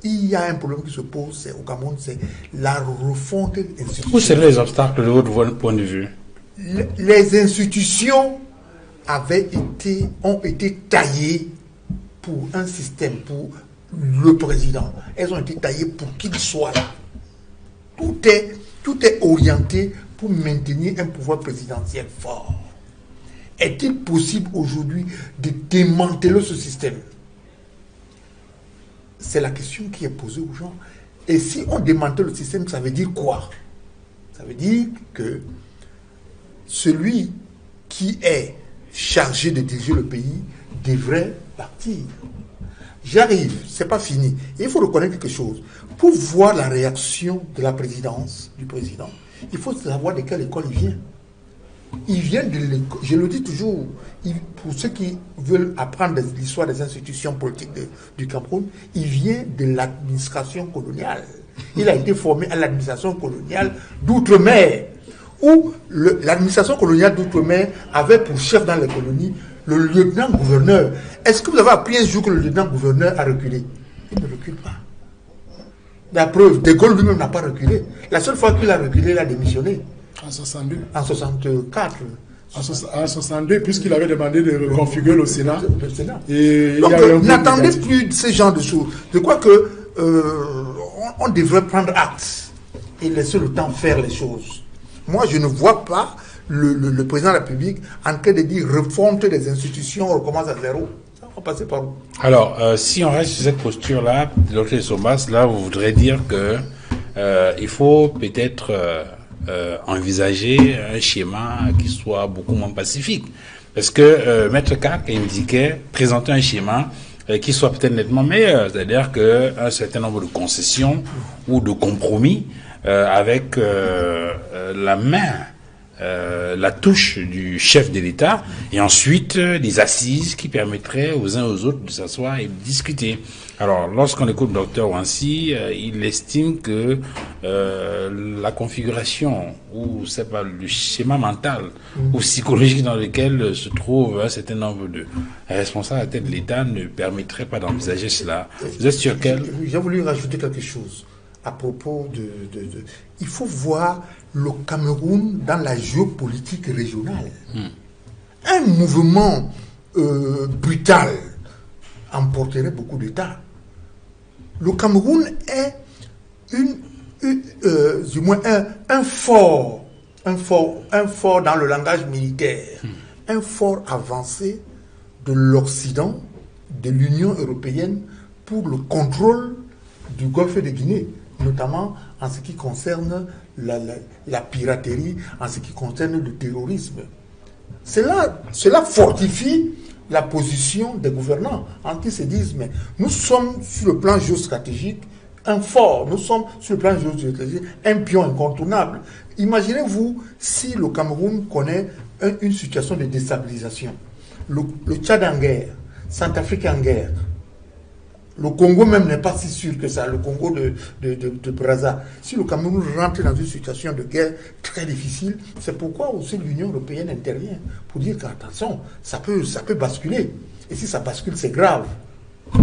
Il y a un problème qui se pose au Cameroun, c'est la refonte institutionnelle. Où seraient les obstacles de votre point de vue? Les institutions ont été taillées pour un système, pour le président. Elles ont été taillées pour qu'il soit là. Tout est orienté pour maintenir un pouvoir présidentiel fort. Est-il possible aujourd'hui de démanteler ce système? C'est la question qui est posée aux gens. Et si on démantèle le système, ça veut dire quoi? Ça veut dire que celui qui est chargé de diriger le pays devrait partir. J'arrive, c'est pas fini. Et il faut reconnaître quelque chose. Pour voir la réaction de la présidence, du président, il faut savoir de quelle école il vient. Il vient de l'école, je le dis toujours, pour ceux qui veulent apprendre l'histoire des institutions politiques du Cameroun, il vient de l'administration coloniale. Il a été formé à l'administration coloniale d'outre-mer, où l'administration coloniale d'outre-mer avait pour chef dans les colonies le lieutenant-gouverneur. Est-ce que vous avez appris un jour que le lieutenant-gouverneur a reculé? Il ne recule pas. La preuve, De Gaulle lui-même n'a pas reculé. La seule fois qu'il a reculé, il a démissionné. En 62. En 64. En 62, puisqu'il avait demandé de reconfigurer le Sénat. Le Sénat. Et donc, n'attendez plus de ce genre de choses. Je crois que on devrait prendre acte et laisser le temps faire les choses. Moi, je ne vois pas le président de la République en train de dire refonte des institutions, on recommence à zéro. Ça va passer par où? Alors, si on reste sur cette posture-là, Dr Sombas, là, vous voudrez dire que il faut peut-être envisager un schéma qui soit beaucoup moins pacifique. Parce que Maître Kak indiquait présenter un schéma qui soit peut-être nettement meilleur, c'est-à-dire qu'un certain nombre de concessions ou de compromis avec la main, la touche du chef de l'État, et ensuite des assises qui permettraient aux uns aux autres de s'asseoir et de discuter. Alors, lorsqu'on écoute Dr Wansi, il estime que la configuration ou c'est pas le schéma mental ou psychologique dans lequel se trouve un certain nombre de responsables à la tête de l'État ne permettrait pas d'envisager cela. Vous êtes sur quel? J'ai voulu rajouter quelque chose à propos il faut voir le Cameroun dans la géopolitique régionale. Un mouvement brutal emporterait beaucoup d'États. Le Cameroun est du moins un fort dans le langage militaire, un fort avancé de l'Occident, de l'Union européenne pour le contrôle du golfe de Guinée, notamment en ce qui concerne la piraterie, en ce qui concerne le terrorisme. Cela fortifie la position des gouvernants, en qui se disent, mais nous sommes sur le plan géostratégique un fort, nous sommes sur le plan géostratégique un pion incontournable. Imaginez-vous si le Cameroun connaît une situation de déstabilisation. Le Tchad en guerre, Centrafrique en guerre, le Congo même n'est pas si sûr que ça, le Congo de Brazza. Si le Cameroun rentre dans une situation de guerre très difficile, c'est pourquoi aussi l'Union européenne intervient pour dire qu'attention, ça peut basculer. Et si ça bascule, c'est grave.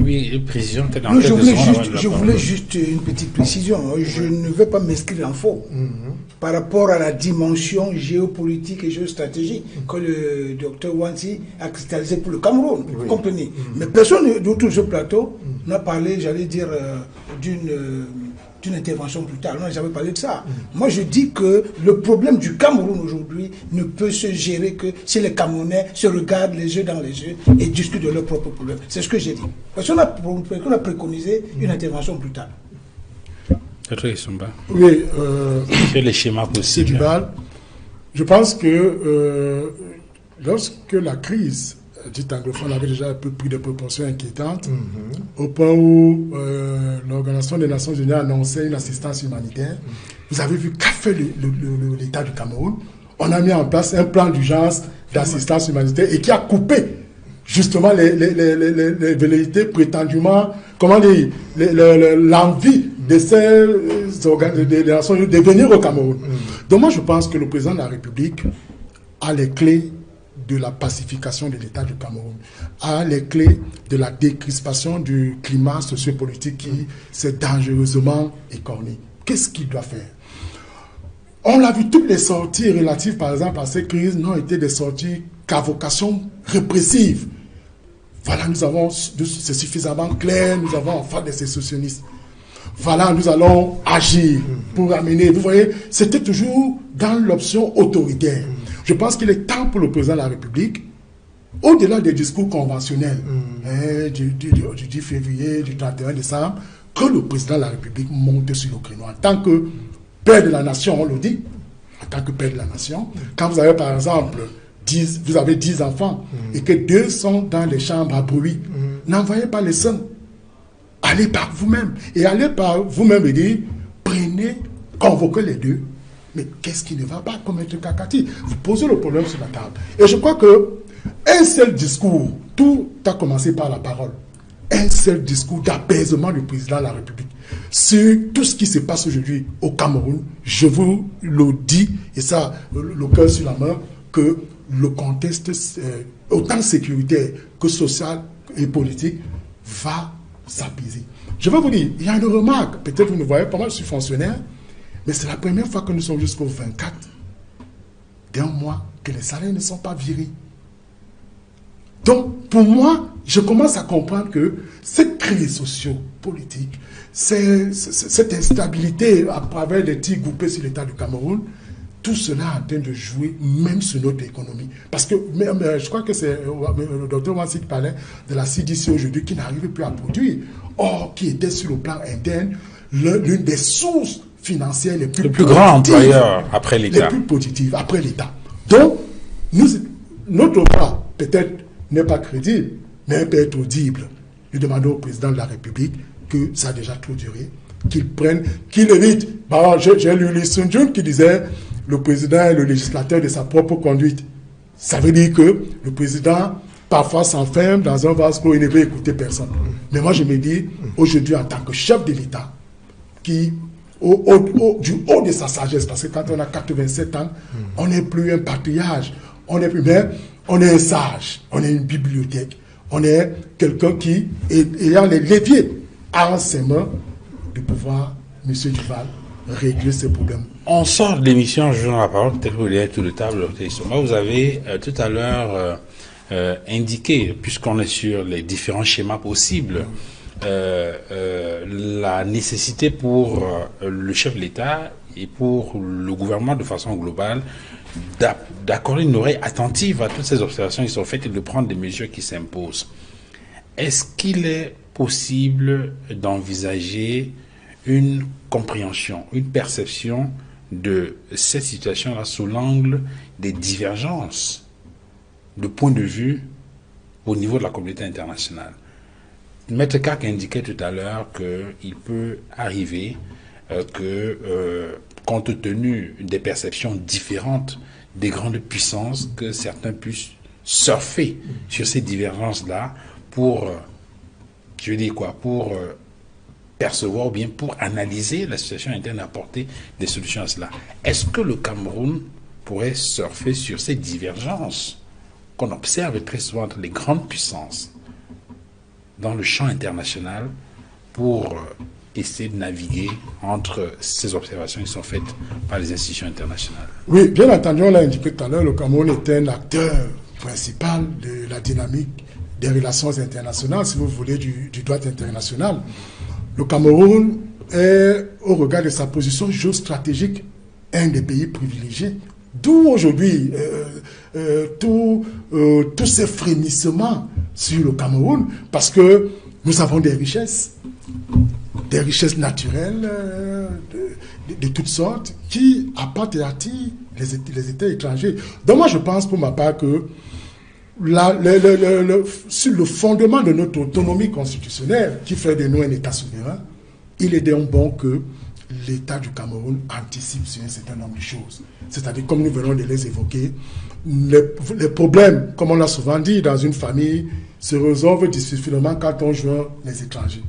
Oui, précision peut-être dans je voulais juste une petite précision. Je ne vais pas m'inscrire en faux par rapport à la dimension géopolitique et géostratégique que le docteur Wansi a cristallisé pour le Cameroun. Vous comprenez? Mais personne autour de ce plateau n'a parlé, j'allais dire, d'une intervention brutale. Non, j'avais parlé de ça. Moi, je dis que le problème du Cameroun aujourd'hui ne peut se gérer que si les Camerounais se regardent les yeux dans les yeux et discutent de leurs propres problèmes. C'est ce que j'ai dit. Parce qu'on a préconisé une intervention brutale. Oui, sur les schémas possibles. Je pense que lorsque la crise dite anglophone avait déjà un peu pris des proportions inquiétantes, au point où l'Organisation des Nations Unies annonçait une assistance humanitaire, vous avez vu qu'a fait l'État du Cameroun. On a mis en place un plan d'urgence d'assistance humanitaire et qui a coupé justement les velléités prétendument, comment dire, l'envie de ces Nations Unies de venir au Cameroun. Donc moi je pense que le président de la République a les clés de la pacification de l'État du Cameroun, a les clés de la décrispation du climat sociopolitique qui s'est dangereusement écorné. Qu'est-ce qu'il doit faire? On l'a vu, toutes les sorties relatives, par exemple, à ces crises n'ont été des sorties qu'à vocation répressive. Voilà, nous avons, c'est suffisamment clair, nous avons enfin des sécessionnistes. Voilà, nous allons agir pour amener. Vous voyez, c'était toujours dans l'option autoritaire. Je pense qu'il est temps pour le président de la République, au-delà des discours conventionnels du 10 février, du 31 décembre, que le président de la République monte sur le créneau. En tant que père de la nation, on le dit, en tant que père de la nation, quand vous avez par exemple vous avez 10 enfants et que 2 sont dans les chambres à bruit, n'envoyez pas les sons. Allez par vous-même. Et allez par vous-même et dire, prenez, convoquez les 2. Mais qu'est-ce qui ne va pas comme être Kakati? Vous posez le problème sur la table. Et je crois que un seul discours, tout a commencé par la parole. Un seul discours d'apaisement du président de la République sur tout ce qui se passe aujourd'hui au Cameroun. Je vous le dis, et ça, le cœur sur la main, que le contexte, autant sécuritaire que social et politique, va s'apaiser. Je vais vous dire, il y a une remarque, peut-être vous ne voyez pas, moi je suis fonctionnaire, mais c'est la première fois que nous sommes jusqu'au 24 d'un mois que les salaires ne sont pas virés. Donc, pour moi, je commence à comprendre que cette crise socio-politique, cette instabilité à travers les tirs groupés sur l'État du Cameroun, tout cela est en train de jouer même sur notre économie. Parce que je crois que c'est le docteur Wansi qui parlait de la CDC aujourd'hui qui n'arrive plus à produire. Or, qui était sur le plan interne l'une des sources financières les plus grands employeurs après l'État. Les plus positives après l'État. Donc, notre voix, peut-être, n'est pas crédible, mais elle peut être audible. Nous demandons au président de la République que ça a déjà trop duré, qu'il évite. J'ai lu Lee Sun-jun qui disait le président est le législateur de sa propre conduite. Ça veut dire que le président parfois s'enferme dans un vase clos et ne veut écouter personne. Mais moi je me dis, aujourd'hui en tant que chef de l'État, qui du haut de sa sagesse, parce que quand on a 87 ans, on n'est plus un patriarche, on n'est plus même, on est un sage, on est une bibliothèque, on est quelqu'un qui, ayant les leviers en ses mains, de pouvoir, M. Duval, régler ces problèmes. On sort de l'émission, je vous donne la parole, peut-être que vous allez tout le table. Moi, vous avez tout à l'heure indiqué, puisqu'on est sur les différents schémas possibles, la nécessité pour le chef de l'État et pour le gouvernement de façon globale d'accorder une oreille attentive à toutes ces observations qui sont faites et de prendre des mesures qui s'imposent. Est-ce qu'il est possible d'envisager une compréhension, une perception de cette situation-là sous l'angle des divergences de points de vue au niveau de la communauté internationale? Maître Kak indiquait tout à l'heure qu'il peut arriver compte tenu des perceptions différentes des grandes puissances, que certains puissent surfer sur ces divergences-là pour, percevoir ou bien pour analyser la situation interne et apporter des solutions à cela. Est-ce que le Cameroun pourrait surfer sur ces divergences qu'on observe très souvent entre les grandes puissances dans le champ international pour essayer de naviguer entre ces observations qui sont faites par les institutions internationales? Oui, bien entendu, on l'a indiqué tout à l'heure, le Cameroun est un acteur principal de la dynamique des relations internationales, si vous voulez, du droit international. Le Cameroun est, au regard de sa position géostratégique, un des pays privilégiés. D'où aujourd'hui tous ces frémissements sur le Cameroun, parce que nous avons des richesses naturelles de toutes sortes qui apportent et attirent les États étrangers. Donc moi je pense pour ma part que sur le fondement de notre autonomie constitutionnelle qui fait de nous un État souverain, il est donc bon que l'État du Cameroun anticipe sur un certain nombre de choses. C'est-à-dire, comme nous venons de les évoquer, les problèmes, comme on l'a souvent dit, dans une famille, se résolvent difficilement quand on joint les étrangers.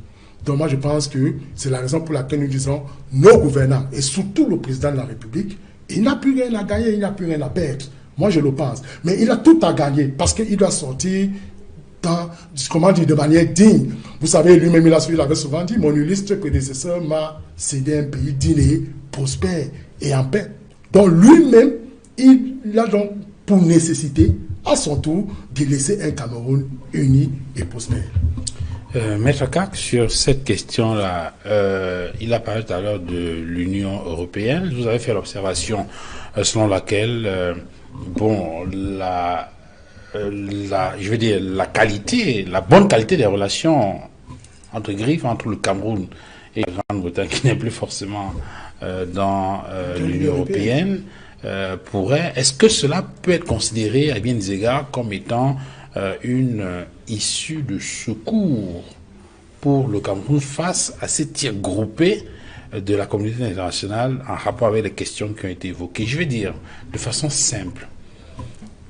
Donc moi, je pense que c'est la raison pour laquelle nous disons, nos gouvernants, et surtout le président de la République, il n'a plus rien à gagner, il n'a plus rien à perdre. Moi, je le pense. Mais il a tout à gagner, parce qu'il doit sortir de manière digne. Vous savez, lui-même, il avait souvent dit, mon illustre prédécesseur m'a cédé un pays digne et prospère et en paix. Donc lui-même, il a donc pour nécessité, à son tour, de laisser un Cameroun uni et prospère. Maître Kak, sur cette question-là, il a parlé tout à l'heure de l'Union européenne. Vous avez fait l'observation selon laquelle, je veux dire, la bonne qualité des relations entre le Cameroun et la Grande-Bretagne, qui n'est plus forcément dans l'Union européenne, est-ce que cela peut être considéré à bien des égards comme étant une issue de secours pour le Cameroun face à ces tirs groupés de la communauté internationale en rapport avec les questions qui ont été évoquées? Je vais dire de façon simple.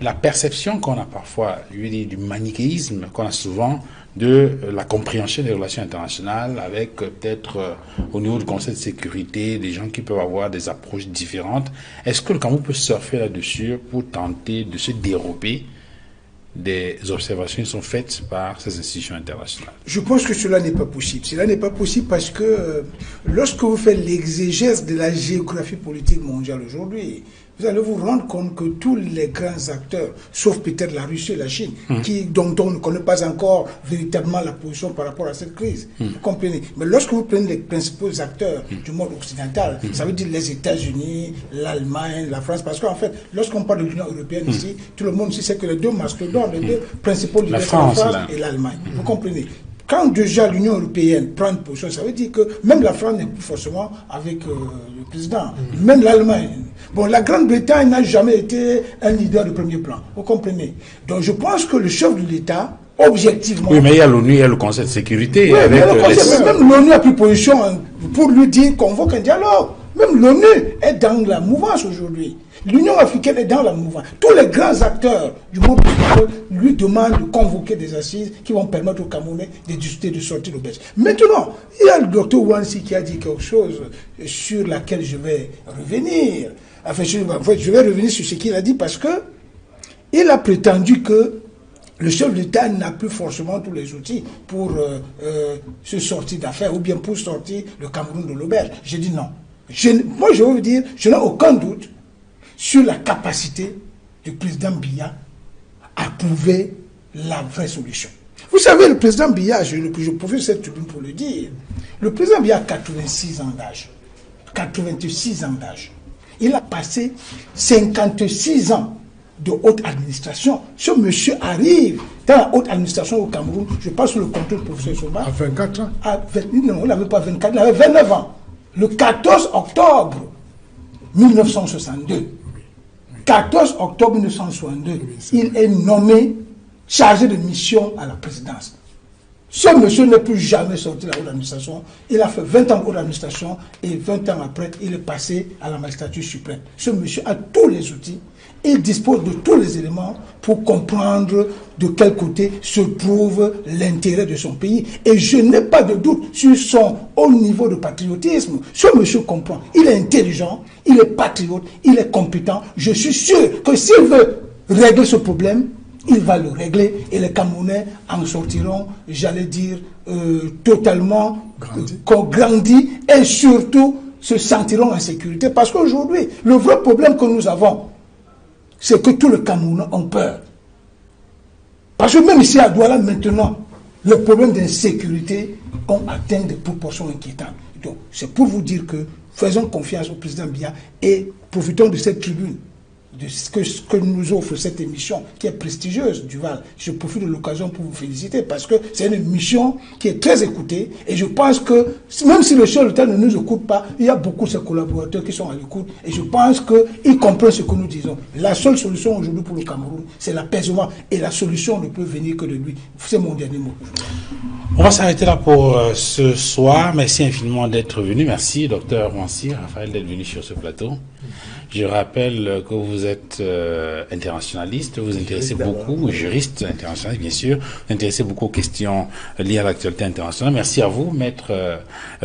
La perception qu'on a parfois, je veux dire, du manichéisme qu'on a souvent de la compréhension des relations internationales avec peut-être au niveau du Conseil de sécurité des gens qui peuvent avoir des approches différentes. Est-ce que le Cameroun peut surfer là-dessus pour tenter de se dérober des observations qui sont faites par ces institutions internationales? Je pense que cela n'est pas possible. Cela n'est pas possible parce que lorsque vous faites l'exégèse de la géographie politique mondiale aujourd'hui, vous allez vous rendre compte que tous les grands acteurs, sauf peut-être la Russie et la Chine, dont on ne connaît pas encore véritablement la position par rapport à cette crise, vous comprenez. Mais lorsque vous prenez les principaux acteurs du monde occidental, ça veut dire les États-Unis, l'Allemagne, la France, parce qu'en fait, lorsqu'on parle de l'Union européenne ici, tout le monde ici sait que les deux mastodontes, les deux principaux leaders, c'est la France et l'Allemagne. Vous comprenez. Quand déjà l'Union européenne prend une position, ça veut dire que même la France n'est plus forcément avec le président, même l'Allemagne. Bon, la Grande-Bretagne n'a jamais été un leader de premier plan, vous comprenez. Donc je pense que le chef de l'État, objectivement... Oui, mais il y a l'ONU, il y a le Conseil de sécurité. Oui, avec même l'ONU a pris position pour lui dire qu'on convoque un dialogue. Même l'ONU est dans la mouvance aujourd'hui. L'Union africaine est dans la mouvance. Tous les grands acteurs du monde lui demandent de convoquer des assises qui vont permettre aux Camerounais de discuter de sortir de baisse. Maintenant, il y a le docteur Wansi qui a dit quelque chose sur laquelle je vais revenir. Enfin, je vais revenir sur ce qu'il a dit parce que il a prétendu que le chef de l'État n'a plus forcément tous les outils pour se sortir d'affaires ou bien pour sortir le Cameroun de l'auberge. J'ai dit non. Moi, je veux vous dire, je n'ai aucun doute sur la capacité du président Biya à trouver la vraie solution. Vous savez, le président Biya, je profite de cette tribune pour le dire, le président Biya a 86 ans d'âge. 86 ans d'âge. Il a passé 56 ans de haute administration. Ce monsieur arrive dans la haute administration au Cameroun, je passe sous le contrôle du professeur Somba. À 24 ans non, il n'avait pas 24, il avait 29 ans. Le 14 octobre 1962. 14 octobre 1962, il est nommé chargé de mission à la présidence. Ce monsieur n'est plus jamais sorti de la haute administration. Il a fait 20 ans de haute administration et 20 ans après, il est passé à la magistrature suprême. Ce monsieur a tous les outils. Il dispose de tous les éléments pour comprendre de quel côté se trouve l'intérêt de son pays. Et je n'ai pas de doute sur son haut niveau de patriotisme. Ce monsieur comprend. Il est intelligent, il est patriote, il est compétent. Je suis sûr que s'il veut régler ce problème, il va le régler et les Camerounais en sortiront, j'allais dire, totalement grandis et surtout se sentiront en sécurité. Parce qu'aujourd'hui, le vrai problème que nous avons, c'est que tous les Camerounais ont peur. Parce que même ici à Douala maintenant, les problèmes d'insécurité ont atteint des proportions inquiétantes. Donc, c'est pour vous dire que faisons confiance au président Biya et profitons de cette tribune, de ce que nous offre cette émission qui est prestigieuse, Duval. Je profite de l'occasion pour vous féliciter parce que c'est une émission qui est très écoutée et je pense que même si le chef de l'État ne nous écoute pas, il y a beaucoup de ses collaborateurs qui sont à l'écoute et je pense qu'ils comprennent ce que nous disons. La seule solution aujourd'hui pour le Cameroun, c'est l'apaisement et la solution ne peut venir que de lui. C'est mon dernier mot. On va s'arrêter là pour ce soir. Merci infiniment d'être venu. Merci, docteur Wansi, Raphaël, d'être venu sur ce plateau. Je rappelle que vous êtes internationaliste, vous vous intéressez beaucoup, juriste internationaliste bien sûr, vous vous intéressez beaucoup aux questions liées à l'actualité internationale. Merci à vous, maître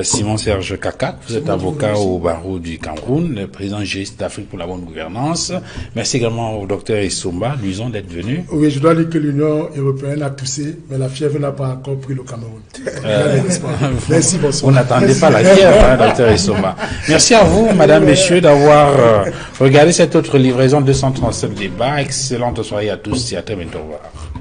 Simon-Serge Kakak, vous êtes avocat au barreau du Cameroun, le président juriste d'Afrique pour la bonne gouvernance. Merci également au docteur Issoumba, Luison, d'être venu. Oui, je dois dire que l'Union européenne a toussé, mais la fièvre n'a pas encore pris le Cameroun. Merci, bonsoir. Vous n'attendez pas la fièvre, hein, docteur Issoumba. Merci à vous, madame, messieurs, d'avoir regardé cette autre livraison 237 débats. Excellente soirée à tous et à très bientôt. Au revoir.